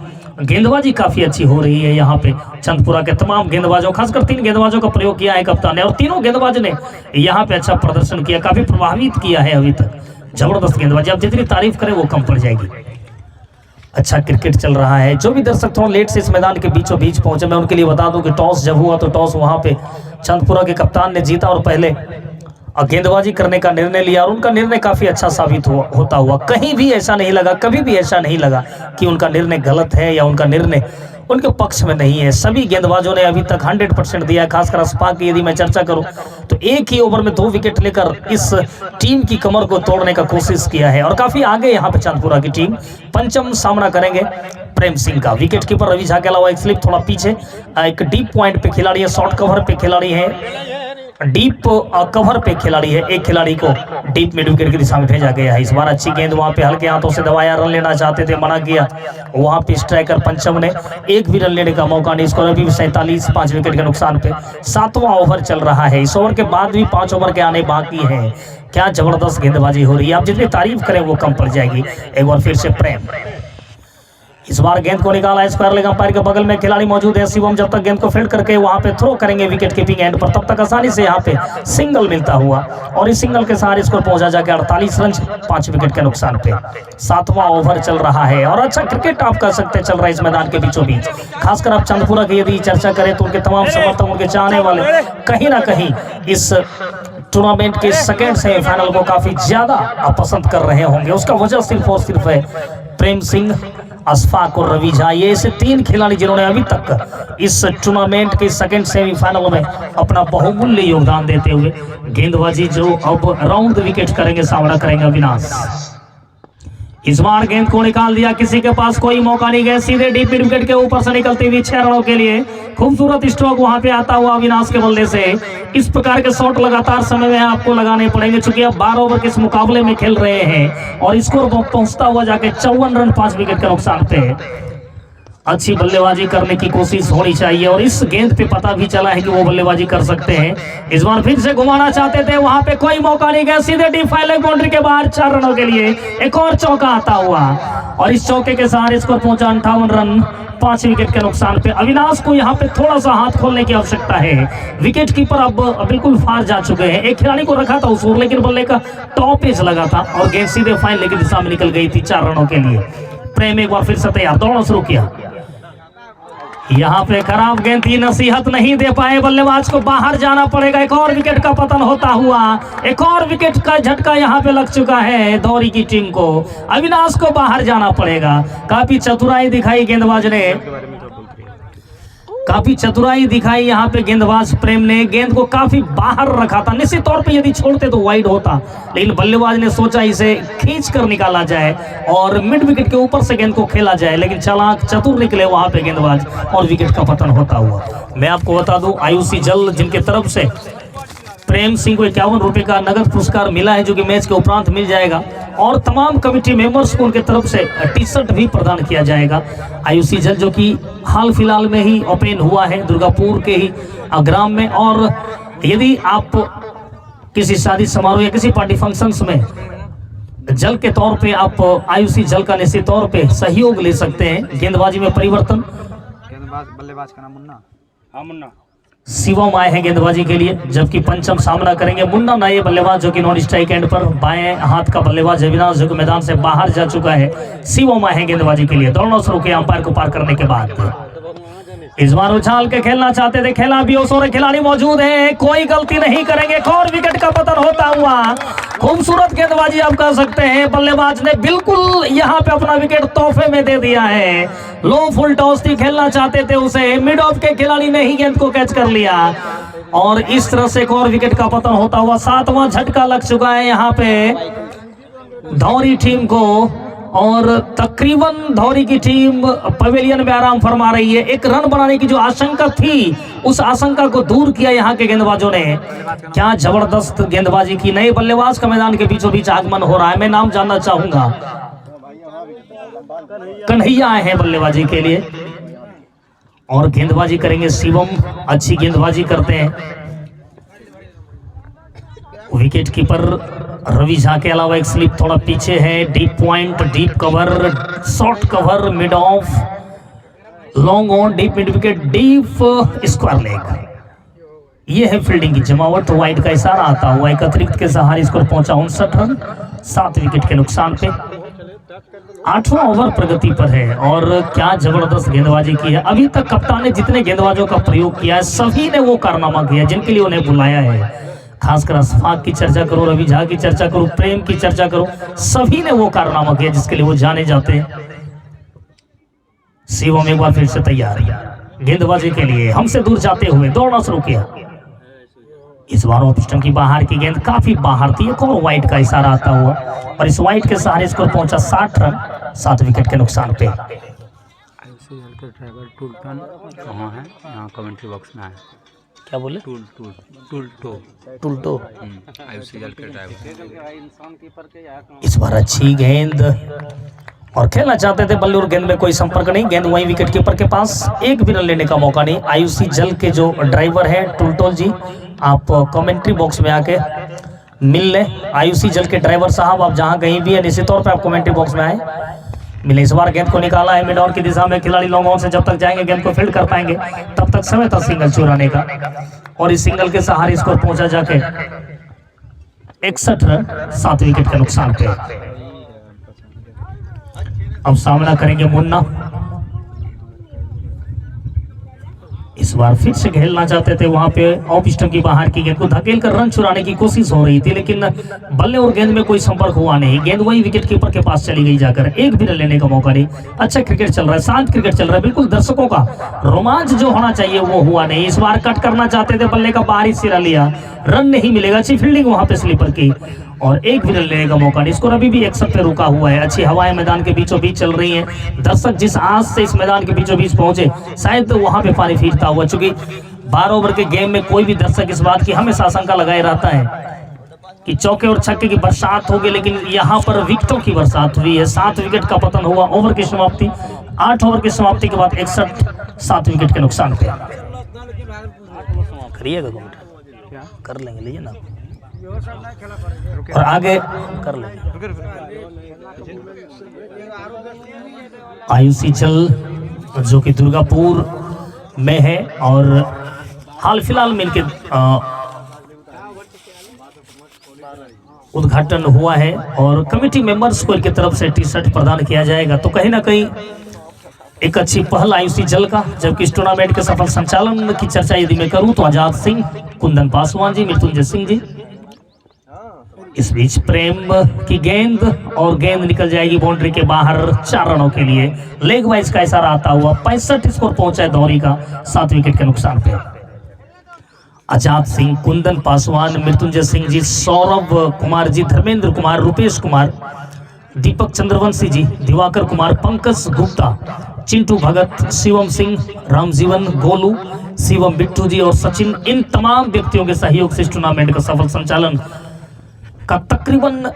[SPEAKER 1] गेंदबाजी काफी अच्छी हो रही है यहाँ पे। चंदपुरा के तमाम गेंदबाजों, खासकर 3 गेंदबाजों का प्रयोग किया है कप्तान ने, और तीनों गेंदबाज ने यहाँ पे अच्छा प्रदर्शन किया, काफी प्रभावित किया है अभी तक। जबरदस्त गेंदबाजी, अब जितनी तारीफ करें वो कम पड़ जाएगी। अच्छा क्रिकेट चल रहा है। जो भी दर्शक थोड़ा लेट से इस मैदान के बीचों बीच पहुंचे, मैं उनके लिए बता दूं कि टॉस जब हुआ तो टॉस वहां पे चंदपुरा के कप्तान ने जीता और पहले गेंदबाजी करने का निर्णय लिया, और उनका निर्णय काफी अच्छा साबित होता हुआ। कहीं भी ऐसा नहीं लगा, कभी भी ऐसा नहीं लगा कि उनका निर्णय गलत है या उनका निर्णय उनके पक्ष में नहीं है। सभी गेंदबाजों ने अभी तक 100% दिया है। खासकर अस्पा की यदि मैं चर्चा करूं तो एक ही ओवर में 2 विकेट लेकर इस टीम की कमर को तोड़ने का कोशिश किया है और काफी आगे यहाँ पे चंदपुरा की टीम। पंचम सामना करेंगे प्रेम सिंह का। विकेट कीपर रवि झा के अलावा एक स्लिप थोड़ा पीछे, एक डीप पॉइंट पे खिलाड़ी है, शॉर्ट कवर पे खिलाड़ी है, डीप कवर पे खिलाड़ी है। एक खिलाड़ी को डीप मिड विकेट की दिशा में भेजा गया है। इस बार अच्छी गेंद वहां पे हल्के हाथों से दबाया, रन लेना चाहते थे, मना किया। वहां पे स्ट्राइकर पंचम ने एक भी रन लेने का मौका नहीं। स्कोर अभी भी 47, 5 विकेट के नुकसान पे। 7वां ओवर चल रहा है। इस ओवर के बाद भी 5 ओवर के आने बाकी है। क्या जबरदस्त गेंदबाजी हो रही है, आप जितनी तारीफ करें वो कम पड़ जाएगी। एक बार फिर से प्रेम, इस बार गेंद को निकाला स्क्वायर लेग अंपायर के बगल में खिलाड़ी मौजूद है शिवम। जब तक गेंद को फील्ड करके वहां पे थ्रो करेंगे विकेट कीपिंग एंड पर, तब तक आसानी से यहाँ पे सिंगल मिलता हुआ, और इस सिंगल के सहारे स्कोर पहुंचा जाके 48 रन 5 विकेट के नुकसान पे। 7वां ओवर चल रहा है और अच्छा क्रिकेट आप कह सकते चल रहा है इस मैदान के बीचों बीच। खासकर आप चंदपुरा की यदि चर्चा करें तो उनके तमाम समर्थक, उनके चाहने वाले कहीं ना कहीं इस टूर्नामेंट के सेकेंड सेमीफाइनल को काफी ज्यादा पसंद कर रहे होंगे। उसका वजह सिर्फ और सिर्फ है प्रेम सिंह, अशफाक और रवि झा। ये ऐसे 3 खिलाड़ी जिन्होंने अभी तक इस टूर्नामेंट के सेकंड सेमीफाइनल में अपना बहुमूल्य योगदान देते हुए गेंदबाजी जो अब राउंड विकेट करेंगे, सामना करेंगे अविनाश। इस बार गेंद को निकाल दिया, किसी के पास कोई मौका नहीं गया, सीधे डीप मिड विकेट के ऊपर से निकलती हुई 6 रनों के लिए खूबसूरत स्ट्रोक वहां पे आता हुआ अविनाश के बल्ले से। इस प्रकार के शॉट लगातार समय में आपको लगाने पड़ेंगे, चूंकि आप 12 ओवर के इस मुकाबले में खेल रहे हैं और स्कोर पहुंचता हुआ जाके 54 रन 5 विकेट के नुकसान पे। अच्छी बल्लेबाजी करने की कोशिश होनी चाहिए और इस गेंद पे पता भी चला है कि वो बल्लेबाजी कर सकते हैं। इस बार फिर से घुमाना चाहते थे, वहां पे कोई मौका नहीं गया, सीधे डीप फाइल लेग बाउंड्री के बाहर 4 रनों के लिए एक और चौका आता हुआ और इस चौके के सहारे स्कोर पहुंचा 58 रन 5 विकेट के नुकसान पे। अविनाश को यहाँ पे थोड़ा सा हाथ खोलने की आवश्यकता है। विकेट कीपर अब बिल्कुल फार जा चुके हैं। एक खिलाड़ी को रखा था उस ओवर, लेकिन बल्ले का टॉप एज लगा था और गेंद सीधे फाइल लेग की दिशा में निकल गई थी 4 रनों के लिए। प्रेम एक बार फिर से तैयार, दौड़ना शुरू किया। यहाँ पे खराब गेंद थी, नसीहत नहीं दे पाए, बल्लेबाज को बाहर जाना पड़ेगा। एक और विकेट का पतन होता हुआ, एक और विकेट का झटका यहाँ पे लग चुका है धौरी की टीम को। अविनाश को बाहर जाना पड़ेगा। काफी चतुराई दिखाई गेंदबाज ने। काफी चतुराई दिखाई यहाँ पे गेंदबाज प्रेम ने, गेंद को काफी बाहर रखा था, निश्चित तौर पे यदि छोड़ते तो वाइड होता, लेकिन बल्लेबाज ने सोचा इसे खींच कर निकाला जाए और मिड विकेट के ऊपर से गेंद को खेला जाए, लेकिन चालाक चतुर निकले वहां पे गेंदबाज और विकेट का पतन होता हुआ। मैं आपको बता दूं आयुषी जल जिनके तरफ से प्रेम सिंह को 51 रुपए का नगद पुरस्कार मिला है, जो कि मैच के उपरांत मिल जाएगा, और तमाम कमेटी मेंबर्स को उनके तरफ से टी शर्ट भी प्रदान किया जाएगा। आयुषी जल जो कि हाल फिलहाल में ही ओपन हुआ है दुर्गापुर के ही ग्राम में, और यदि आप किसी शादी समारोह या किसी पार्टी फंक्शंस में जल के तौर पे आप आयुषी जल का निश्चित तौर पे सहयोग ले सकते हैं। गेंदबाजी में परिवर्तन,
[SPEAKER 2] बल्लेबाज का नाम मुन्ना, हाँ मुन्ना,
[SPEAKER 1] शिवम आए हैं गेंदबाजी के लिए, जबकि पंचम सामना करेंगे मुन्ना नाये बल्लेबाज जो कि नॉन स्ट्राइक एंड पर बाएं हाथ का बल्लेबाज अविनाश जो कि मैदान से बाहर जा चुका है। शिवम आए हैं गेंदबाजी के लिए। दौड़ना शुरू किया अंपायर को पार करने के बाद। इस बार उछाल के खेलना चाहते थे, खेला भी, और खिलाड़ी मौजूद है, कोई गलती नहीं करेंगे, और विकेट का पतन होता हुआ। खूबसूरत गेंदबाजी आप कह सकते हैं, बल्लेबाज ने बिल्कुल यहाँ पे अपना विकेट तोहफे में दे दिया है। लो फुल टॉस थी, खेलना चाहते थे उसे, मिड ऑफ के खिलाड़ी ने ही गेंद को कैच कर लिया और इस तरह से एक और विकेट का पतन होता हुआ। 7वां झटका लग चुका है यहाँ पे धौरी टीम को, और तकरीबन धौरी की टीम पवेलियन में आराम फरमा रही है। एक रन बनाने की जो आशंका थी, उस आशंका को दूर किया यहाँ के गेंदबाजों ने। क्या जबरदस्त गेंदबाजी की। नए बल्लेबाज का मैदान के बीचों बीच आगमन हो रहा है, मैं नाम जानना चाहूंगा। कन्हैया आए हैं बल्लेबाजी के लिए और गेंदबाजी करेंगे शिवम, अच्छी गेंदबाजी करते हैं। विकेट कीपर रवि झा के अलावा एक स्लिप थोड़ा पीछे है। Deep point, deep cover, short cover, mid of, long on, deep mid wicket, deep square leg. ये है फील्डिंग की जमावट। वाइड का इशारा आता हुआ एक अतिरिक्त के सहारे स्कोर पहुंचा 59 रन 7 विकेट के नुकसान पे। 8वां ओवर प्रगति पर है और क्या जबरदस्त गेंदबाजी की है। अभी तक कप्तान ने जितने गेंदबाजों का प्रयोग किया है, सभी ने वो कारनामा किया जिनके लिए उन्हें बुलाया है। खासकर अशफाक की चर्चा करो, रवि झा की चर्चा करो, प्रेम की चर्चा करो, सभी ने वो कारनामा किया जिसके लिए वो जाने जाते हैं। शिवम एक बार फिर से तैयार गेंदबाजी के लिए, हमसे दूर जाते हुए दौड़ना शुरू किया। इस बार ऑफ स्टंप की बाहर की गेंद काफी बाहर थी, एक और वाइड का इशारा आता हुआ और इस वाइड के सहारे स्कोर पहुंचा 60 रन 7 विकेट के नुकसान पे।
[SPEAKER 2] ड्राइवर टूलटन कहाँ है? यहाँ कमेंट्री बॉक्स में है।
[SPEAKER 1] क्या बोले? टूलटो। इस बार अच्छी गेंद और खेलना चाहते थे बल्ले और गेंद में कोई संपर्क नहीं। गेंद वहीं विकेट कीपर के पास, एक भी रन लेने का मौका नहीं। आयुषी जल के जो ड्राइवर है टुलटोल जी, आप कमेंट्री बॉक्स में आके मिल ले। आयुषी जल के ड्राइवर साहब, आप जहां कहीं भी है निश्चित तौर पे आप कमेंट्री बॉक्स में आए मिले। इस बार गेंद को निकाला है मिड ऑन की दिशा में, खिलाड़ी लॉन्ग ऑन से जब तक जाएंगे गेंद को फील्ड कर पाएंगे तब तक समय था सिंगल चुराने का और इस सिंगल के सहारे स्कोर पहुंचा जाके 61 रन 7 विकेट के नुकसान पे। अब सामना करेंगे मुन्ना। इस बार फिर से खेलना चाहते थे, वहां पे ऑफ स्टंप की बाहर की गेंद को धकेल कर रन चुराने की कोशिश हो रही थी, लेकिन बल्ले और गेंद में कोई संपर्क हुआ नहीं। गेंद वही विकेट कीपर के पास चली गई जाकर, एक भी रन लेने का मौका नहीं। अच्छा क्रिकेट चल रहा है, शांत क्रिकेट चल रहा है, बिल्कुल दर्शकों का रोमांच जो होना चाहिए वो हुआ नहीं। इस बार कट करना चाहते थे, बल्ले का बाहरी सिरा लिया, रन नहीं मिलेगा। अच्छी फील्डिंग वहां पे स्लीपर की और एक भी रन लेने का मौका नहीं। स्कोर अभी भी 61 पे रुका हुआ है। अच्छी हवाएं मैदान के बीचों बीच चल रही हैं। दर्शक जिस आस से इस मैदान के बीचों बीच पहुंचे शायद वहां पे पानी फिरता हुआ, चूंकि 12 ओवर के गेम में कोई भी दर्शक इस बात की हमेशा आशंका लगाए रहता है कि चौके और छक्के की बरसात होगी, लेकिन यहाँ पर विकेटों की बरसात हुई है। 7 विकेट का पतन हुआ। ओवर की समाप्ति 8 ओवर की समाप्ति के बाद 61 7 विकेट के नुकसान पे। करिएगा कर लेंगे, लीजिए ना और आगे कर लेंगे। आयुषी जल जो कि दुर्गापुर में है और हाल फिलहाल में इनके उद्घाटन हुआ है और कमेटी मेंबर्स को इनकी तरफ से टी शर्ट प्रदान किया जाएगा। तो कहीं ना कहीं एक अच्छी पहल आयुषी जल का। जबकि इस टूर्नामेंट के सफल संचालन की चर्चा यदि मैं करूं तो आजाद सिंह, कुंदन पासवान जी, मृत्युंजय सिंह जी, इस बीच प्रेम की गेंद और गेंद निकल जाएगी बाउंड्री के बाहर 4 रनों के लिए। लेग वाइज का इशारा आता हुआ 65 स्कोर पहुंचा है दौरी का 7 विकेट के नुकसान पे। आजाद सिंह, कुंदन पासवान, मृत्युंजय सिंह जी, सौरभ कुमार जी, धर्मेंद्र कुमार, रुपेश कुमार, दीपक चंद्रवंशी जी, दिवाकर कुमार, पंकज गुप्ता, चिंटू भगत, शिवम सिंह, रामजीवन, गोलू, शिवम बिट्टू जी और सचिन, इन तमाम व्यक्तियों के सहयोग से इस टूर्नामेंट का सफल संचालन का तकरीबन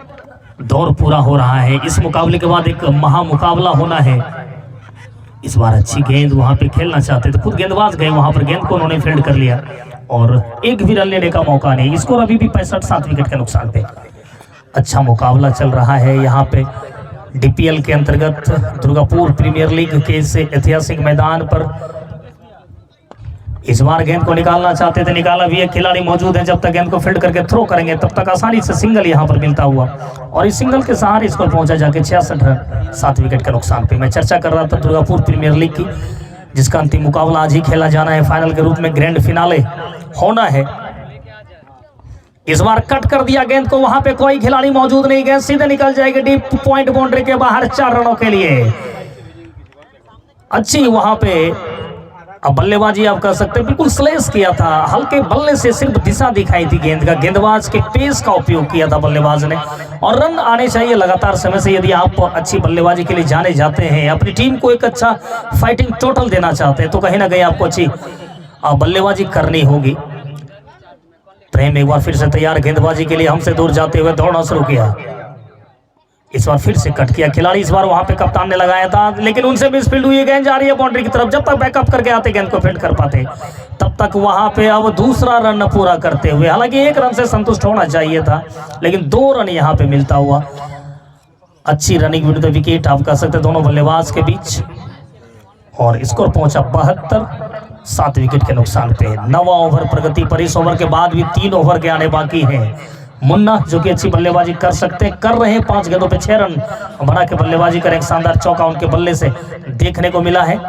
[SPEAKER 1] दौर पूरा हो रहा है। इस मुकाबले के बाद एक महामुकाबला होना है। इस बार अच्छी गेंद वहां पे खेलना चाहते थे, खुद गेंदबाज गए वहां पर, गेंद को उन्होंने फील्ड कर लिया और एक भी रन लेने का मौका नहीं। स्कोर अभी भी 65, 7 विकेट के नुकसान पे। अच्छा मुकाबला चल रहा है यहाँ पे डीपीएल के अंतर्गत दुर्गापुर प्रीमियर लीग के इस ऐतिहासिक मैदान पर। इस बार गेंद को निकालना चाहते थे, निकाला भी एक खिलाड़ी मौजूद है। जब तक गेंद को फील्ड करके थ्रो करेंगे तब तक आसानी से सिंगल यहाँ पर मिलता हुआ और इस सिंगल के सहारे स्कोर पहुंचा जाके 66 रन 7 विकेट के नुकसान पे। मैं चर्चा कर रहा था दुर्गापुर प्रीमियर लीग की, जिसका अंतिम मुकाबला आज ही खेला जाना है। फाइनल के रूप में ग्रैंड फिनाले होना है। इस बार कट कर दिया गेंद को, वहां पे कोई खिलाड़ी मौजूद नहीं, गेंद सीधे निकल जाएगी डीप पॉइंट बाउंड्री के बाहर 4 रनों के लिए। अच्छी वहां पे अब बल्लेबाजी आप कह सकते हैं, बिल्कुल स्लैश किया था, हल्के बल्ले से सिर्फ दिशा दिखाई थी गेंद का। गेंदबाज के पेस का उपयोग किया था बल्लेबाज ने और रन आने चाहिए लगातार समय से। यदि आप अच्छी बल्लेबाजी के लिए जाने जाते हैं, अपनी टीम को एक अच्छा फाइटिंग टोटल देना चाहते हैं, तो कहीं ना कहीं आपको अच्छी बल्लेबाजी करनी होगी। प्रेम एक बार फिर से तैयार गेंदबाजी के लिए, हमसे दूर जाते हुए दौड़ना शुरू किया। इस बार फिर से कट किया खिलाड़ी, इस बार वहां पे कप्तान ने लगाया था लेकिन उनसे मिसफील्ड हुई। गेंद जा रही है बाउंड्री की तरफ, जब तक बैकअप करके आते गेंद को फील्ड कर पाते तब तक वहां पे अब दूसरा रन पूरा करते हुए, हालांकि 1 रन से संतुष्ट होना चाहिए था लेकिन 2 रन यहां पे मिलता हुआ। अच्छी रनिंग विद द विकेट आप कह सकते दोनों बल्लेबाज के बीच और स्कोर पहुंचा 72, 7 विकेट के नुकसान पे। 9वां ओवर प्रगति पर। इस ओवर के बाद भी 3 ओवर के आने बाकी हैं। मुन्ना जो कि अच्छी बल्लेबाजी कर सकते कर रहे हैं, 5 गेंदों पे 6 रन बना के बल्लेबाजी करें, शानदार चौका उनके बल्ले से देखने को मिला है।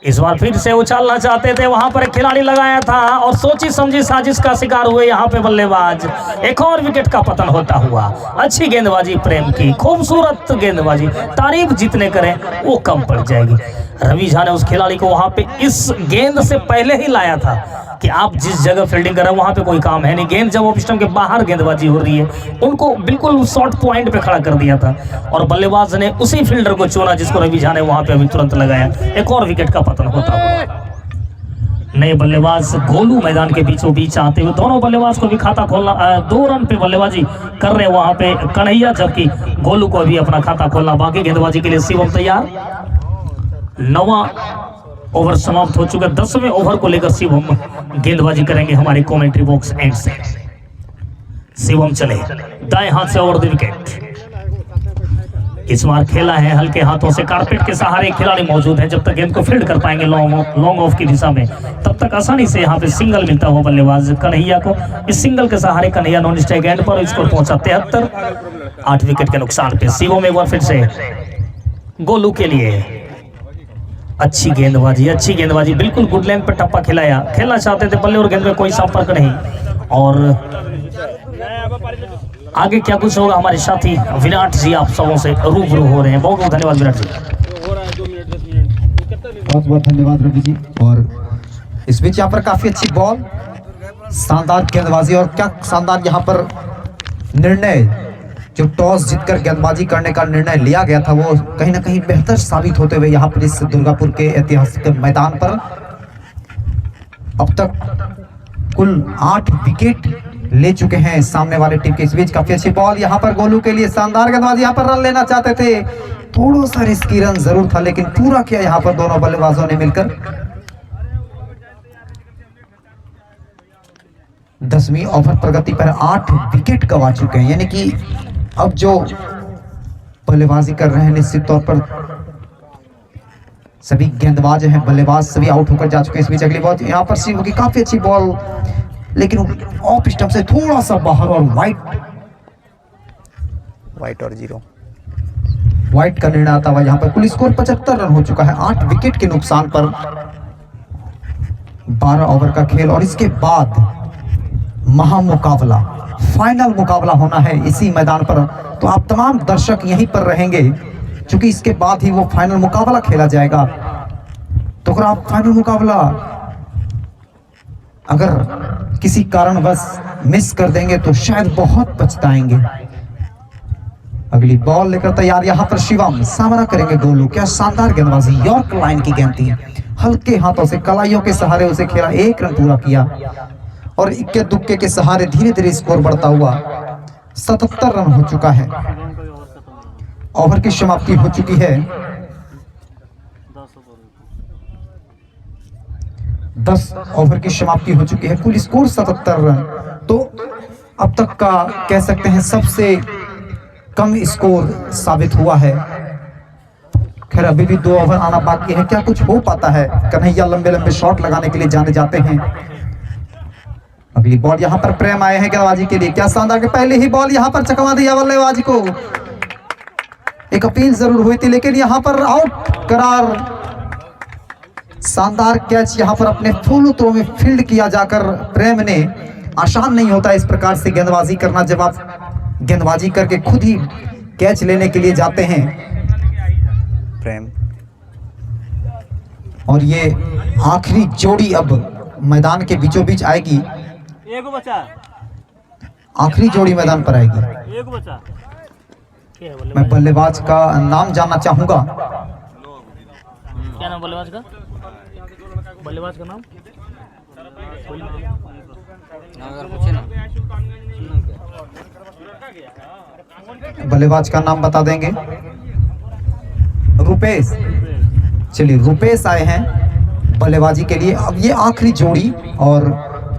[SPEAKER 1] इस बार फिर से उछालना चाहते थे, वहां पर एक खिलाड़ी लगाया था और सोची समझी साजिश का शिकार हुए यहाँ पे बल्लेबाज। एक और विकेट का पतन होता हुआ। अच्छी गेंदबाजी प्रेम की, खूबसूरत गेंदबाजी, तारीफ जितने करें वो कम पड़ जाएगी। रवि झा ने उस खिलाड़ी को वहां पे इस गेंद से पहले ही लाया था कि आप जिस जगह फील्डिंग कर रहे हैं वहां पे कोई काम है नहीं। गेंद जब ऑफ स्टंप के बाहर गेंदबाजी हो रही है, उनको बिल्कुल शॉर्ट पॉइंट पे खड़ा कर दिया था और बल्लेबाज ने उसी फील्डर को चुना जिसको रवि झा ने वहां पे अभी तुरंत लगाया। एक और विकेट का पतन होता हुआ। नए बल्लेबाज गोलू मैदान के बीचों बीच आते हुए, दोनों बल्लेबाज को भी खाता खोलना, 2 रन पे बल्लेबाजी कर रहे हैं वहां पे कन्हैया, जबकि गोलू को अभी अपना खाता खोलना बाकी। गेंदबाजी के लिए शिवम तैयार। 9वां ओवर समाप्त हो चुका। 10वें ओवर को लेकर शिवम गेंदबाजी करेंगे हमारे कमेंट्री बॉक्स एंड से। शिवम चले दाएं हाथ से ओवर द विकेट। इस बार खेला है हल्के हाथों से, कारपेट के सहारे खिलाड़ी मौजूद हैं। जब तक गेंद को फील्ड कर पाएंगे लॉन्ग ऑफ की दिशा में, तब तक आसानी से यहाँ पे सिंगल मिलता हुआ बल्लेबाज कन्हैया को। इस सिंगल के सहारे कन्हैया नॉन स्ट्राइक एंड पर स्कोर पहुंचा 73, 8 विकेट के नुकसान पे। शिवम एक बार फिर से गोलू के लिए अच्छी गेंदबाजी बिल्कुल गुड लेंथ पर टप्पा खिलाया। खेलना चाहते थे, बल्ले और गेंद में कोई संपर्क नहीं। और आगे क्या कुछ होगा हमारे साथी विराट जी आप सबों से रूबरू हो रहे हैं। बहुत बहुत धन्यवाद विराट जी।
[SPEAKER 3] बहुत बहुत धन्यवाद रवि जी। और इस बीच यहाँ पर काफी अच्छी बॉल, शानदार गेंदबाजी और क्या शानदार यहाँ पर निर्णय, जो टॉस जीतकर गेंदबाजी करने का निर्णय लिया गया था वो कहीं ना कहीं बेहतर साबित होते हुए यहाँ पर इस दुर्गापुर के ऐतिहासिक मैदान पर अब तक कुल 8 विकेट ले चुके हैं सामने वाले टीम के। इस बीच काफी अच्छी बॉल यहाँ पर गोलू के लिए, शानदार गेंदबाजी, यहाँ पर रन लेना चाहते थे, थोड़ा सा रिस्की रन जरूर था लेकिन पूरा किया यहाँ पर दोनों बल्लेबाजों ने मिलकर। 10वीं ओवर प्रगति पर 8 विकेट गंवा चुके हैं, यानी कि अब जो बल्लेबाजी कर रहे हैं निश्चित तौर पर सभी गेंदबाज हैं, बल्लेबाज सभी आउट होकर जा चुके हैं। इस बीच अगली बॉल यहाँ पर शिव की काफी अच्छी बॉल, लेकिन ऑफ स्टंप से थोड़ा सा बाहर और वाइट और 0 वाइट का निर्णय आता हुआ। यहाँ पर कुल स्कोर 75 रन हो चुका है 8 विकेट के नुकसान पर। 12 ओवर का खेल और इसके बाद महामुकाबला फाइनल मुकाबला होना है इसी मैदान पर, तो आप तमाम दर्शक यहीं पर रहेंगे क्योंकि इसके बाद ही वो फाइनल मुकाबला खेला जाएगा। तो अगर आप फाइनल मुकाबला अगर किसी कारणवश मिस कर देंगे तो शायद बहुत पछताएंगे। अगली बॉल लेकर तैयार यहाँ पर शिवम, सामना करेंगे गोलू। क्या शानदार गेंदबाजी, यॉर्क लाइन की गेंद थी, हल्के हाथों से कलाइयों के सहारे उसे खेला, 1 रन पूरा किया और इक्के दुक्के के सहारे धीरे धीरे स्कोर बढ़ता हुआ 77 रन हो चुका है। ओवर की समाप्ति हो चुकी है, 10 ओवर की समाप्ति हो चुकी है, कुल स्कोर 77 रन। तो अब तक का कह सकते हैं सबसे कम स्कोर साबित हुआ है। खैर अभी भी 2 ओवर आना बाकी है, क्या कुछ हो पाता है। कन्हैया लंबे लंबे शॉट लगाने के लिए जाने जाते हैं। अगली बॉल यहाँ पर प्रेम आए हैं गेंदबाजी के लिए, क्या शानदार के पहले ही बॉल यहाँ पर चकमा दिया बल्लेबाज को। एक अपील जरूर हुई थी लेकिन यहाँ पर आउट करार। शानदार कैच यहाँ पर अपने फुल थ्रो में फील्ड किया जाकर प्रेम ने। आसान नहीं होता इस प्रकार से गेंदबाजी करना जब आप गेंदबाजी करके खुद ही कैच लेने के लिए जाते हैं प्रेम। और ये आखिरी जोड़ी अब मैदान के बीचों बीच आएगी, आखिरी जोड़ी मैदान पर आएगी। मैं बल्लेबाज का नाम जानना चाहूंगा।
[SPEAKER 1] क्या नाम बल्लेबाज का? बल्लेबाज का नाम
[SPEAKER 3] बल्लेबाज का नाम बता देंगे। रुपेश, चलिए रुपेश आए हैं बल्लेबाजी के लिए। अब ये आखिरी जोड़ी और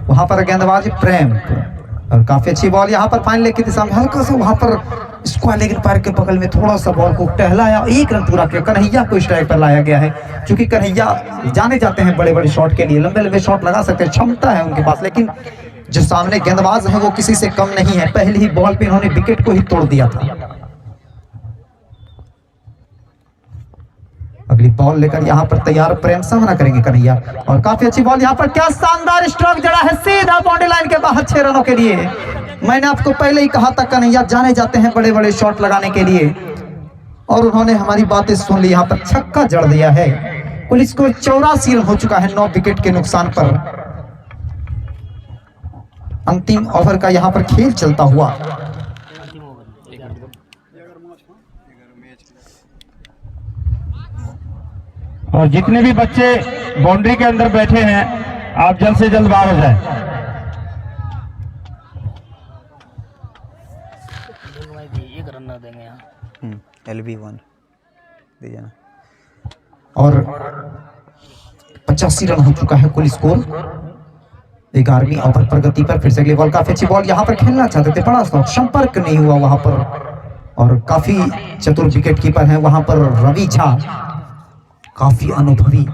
[SPEAKER 3] वहां पर गेंदबाज प्रेम और काफी अच्छी बॉल यहाँ पर फाइनल की दिशा में, हल्का सा वहां पर स्क्वायर लेग पैर के बगल में थोड़ा सा बॉल को टहलाया, 1 रन पूरा किया। कन्हैया को स्ट्राइक पर लाया गया है क्योंकि कन्हैया जाने जाते हैं बड़े बड़े शॉट के लिए, लंबे लंबे शॉट लगा सकते हैं, क्षमता है उनके पास। लेकिन जो सामने गेंदबाज है वो किसी से कम नहीं है, पहली ही बॉल पे इन्होंने विकेट को ही तोड़ दिया था। अगली बॉल लेकर यहाँ पर तैयार प्रेम, सामना करेंगे कन्हैया और काफी अच्छी बॉल यहाँ पर, क्या शानदार स्ट्रोक जड़ा है सीधा बाउंड्री लाइन के बाहर 6 रनों के लिए। मैंने आपको पहले ही कहा था कन्हैया जाने जाते हैं बड़े बड़े शॉट लगाने के लिए और उन्होंने हमारी बातें सुन ली, यहाँ पर छक्का जड़ दिया है। कुल स्कोर 84 रन हो चुका है 9 विकेट के नुकसान पर। अंतिम ओवर का यहाँ पर खेल चलता हुआ।
[SPEAKER 4] और जितने भी बच्चे बाउंड्री के अंदर बैठे हैं आप जल्द से जल्द बाहर हो जाएं।
[SPEAKER 1] एक रन ना देंगे यहाँ।
[SPEAKER 3] LB1 दीजिए ना। और 85 रन हो चुका है कुल स्कोर। 11वीं ओवर प्रगति पर फिर से अगली बॉल, काफी अच्छी बॉल यहाँ पर खेलना चाहते थे, बड़ा शॉट, संपर्क नहीं हुआ वहां पर और काफी चतुर विकेट कीपर हैं वहां पर रवि झा, काफी अनुभवी।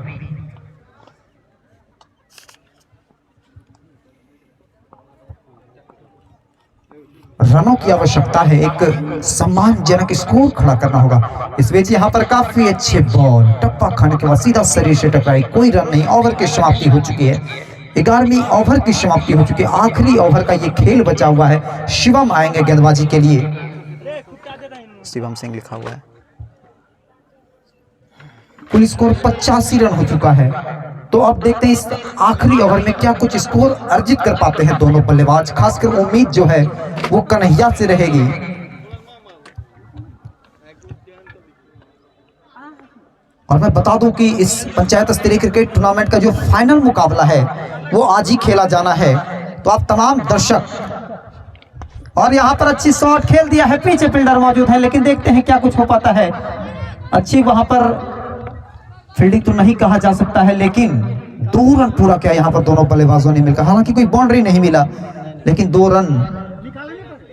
[SPEAKER 3] रनों की आवश्यकता है, एक सम्मानजनक स्कोर खड़ा करना होगा। इस बीच यहाँ पर काफी अच्छे बॉल, टप्पा खाने के बाद सीधा शरीर से टकराई, कोई रन नहीं। ओवर की समाप्ति हो चुकी है, 11वीं ओवर की समाप्ति हो चुकी है। आखिरी ओवर का ये खेल बचा हुआ है। शिवम आएंगे गेंदबाजी के लिए, शिवम सिंह लिखा हुआ है। कुल स्कोर 85 रन हो चुका है। तो अब देखते हैं इस आखिरी ओवर में क्या कुछ स्कोर अर्जित कर पाते हैं दोनों बल्लेबाज। खासकर उम्मीद जो है वो कन्हैया से रहेगी। और मैं बता दूं कि इस पंचायत स्तरीय क्रिकेट टूर्नामेंट का जो फाइनल मुकाबला है वो आज ही खेला जाना है। तो आप तमाम दर्शक, और यहाँ पर अच्छी शॉट खेल दिया है, पीछे फील्डर मौजूद है लेकिन देखते हैं क्या कुछ हो पाता है। अच्छी वहां पर फील्डिंग तो नहीं कहा जा सकता है लेकिन 2 रन पूरा किया यहाँ पर दोनों बल्लेबाजों ने मिलकर। हालांकि कोई बाउंड्री नहीं मिला लेकिन 2 रन,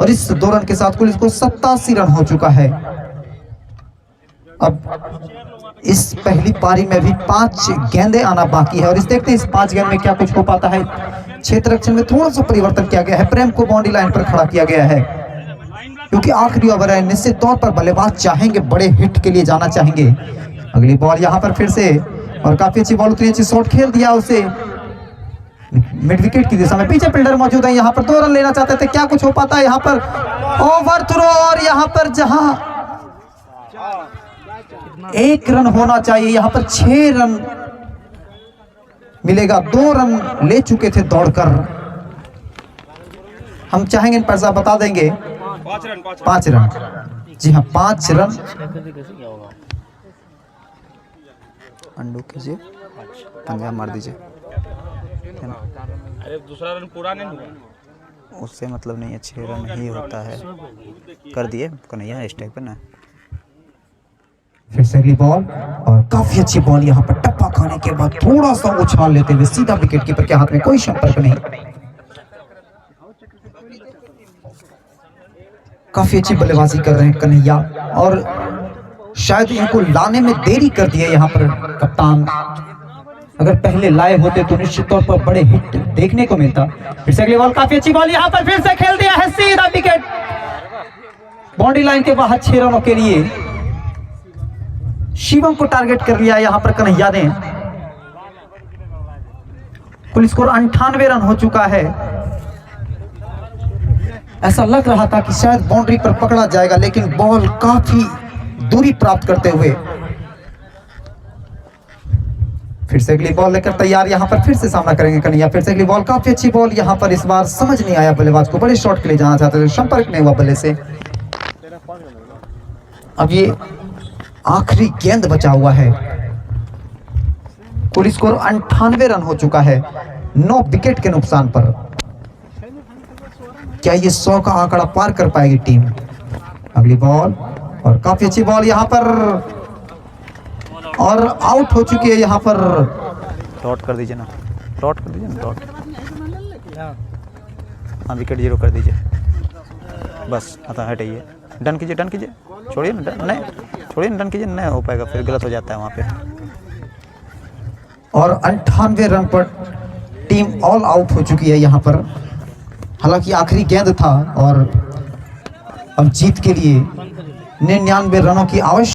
[SPEAKER 3] और इस 2 रन के साथ कुल इसको 87 रन हो चुका है। अब इस पहली पारी में भी 5 गेंदें आना बाकी है और इस देखते हैं इस 5 गेंद में क्या कुछ हो पाता है। क्षेत्र रक्षण में थोड़ा सा परिवर्तन किया गया है, प्रेम को बाउंड्री लाइन पर खड़ा किया गया है क्योंकि आखिरी ओवर है। निश्चित तौर पर बल्लेबाज चाहेंगे, बड़े हिट के लिए जाना चाहेंगे। अगली बॉल यहाँ पर फिर से, और काफी अच्छी बॉल, उतनी अच्छी शॉट खेल दिया उसे। मिड विकेट की दिशा में पीछे फील्डर मौजूद है, यहाँ पर 2 रन लेना चाहते थे, क्या कुछ हो पाता है यहाँ पर, ओवर थ्रो, और यहाँ पर जहां 1 रन होना चाहिए यहाँ पर 6 रन मिलेगा। 2 रन ले चुके थे दौड़कर। हम चाहेंगे इन पर साहब बता देंगे 5 रन, जी हाँ 5 रन। अंडू कीजिए, पंजा मार दीजिए,
[SPEAKER 2] अरे दूसरा रन पूरा नहीं हुआ,
[SPEAKER 3] उससे मतलब नहीं है, 6 रन ही होता है। कर दिए कन्हैया इस टाइप पे ना। फिर से अगली बॉल, और काफी अच्छी बॉल यहाँ पर टप्पा खाने के बाद थोड़ा सा उछाल लेते हुए सीधा विकेट कीपर के हाथ में, कोई संपर्क नहीं। काफी अच्छी बल्लेबाजी कर रहे हैं कन्हैया, और शायद इनको लाने में देरी कर दी है यहाँ पर कप्तान। अगर पहले लाए होते तो निश्चित तौर पर बड़े हिट देखने को मिलता। फिर से अगली बॉल, काफी अच्छी बॉल यहाँ पर फिर से खेल दिया है, सीधा विकेट, बाउंड्री लाइन के बाहर 6 रनों के लिए शिवम को टारगेट कर लिया यहाँ पर कन्हैया ने। कुल स्कोर 98 रन हो चुका है। ऐसा लग रहा था कि शायद बाउंड्री पर पकड़ा जाएगा, लेकिन बॉल काफी दूरी प्राप्त करते हुए फिर से अगली बॉल लेकर तैयार, यहाँ पर फिर से सामना करेंगे कन्हैया। फिर से अगली बॉल, काफी अच्छी बॉल यहाँ पर, इस बार समझ नहीं आया बल्लेबाज को, बड़े शॉट के लिए जाना चाहते थे, संपर्क नहीं हुआ बल्ले से। अब ये आखिरी गेंद बचा हुआ है। कुल स्कोर 98 रन हो चुका है 9 विकेट के नुकसान पर। क्या ये 100 का आंकड़ा पार कर पाएगी टीम? अगली बॉल, और काफी अच्छी बॉल यहाँ पर, और आउट हो चुकी है यहाँ पर। डॉट कर दीजिए ना, डॉट कर दीजिए ना, डॉट, हाँ विकेट 0 कर दीजिए बस। हटाइए, डन कीजिए, डन कीजिए, छोड़िए ना, नहीं छोड़िए ना, डन कीजिए, नहीं हो पाएगा, फिर गलत हो जाता है वहाँ पे। और 98 रन पर टीम ऑल आउट हो चुकी है यहाँ पर। हालांकि आखिरी गेंद था, और अब जीत के लिए 99 रनों की आवश्यकता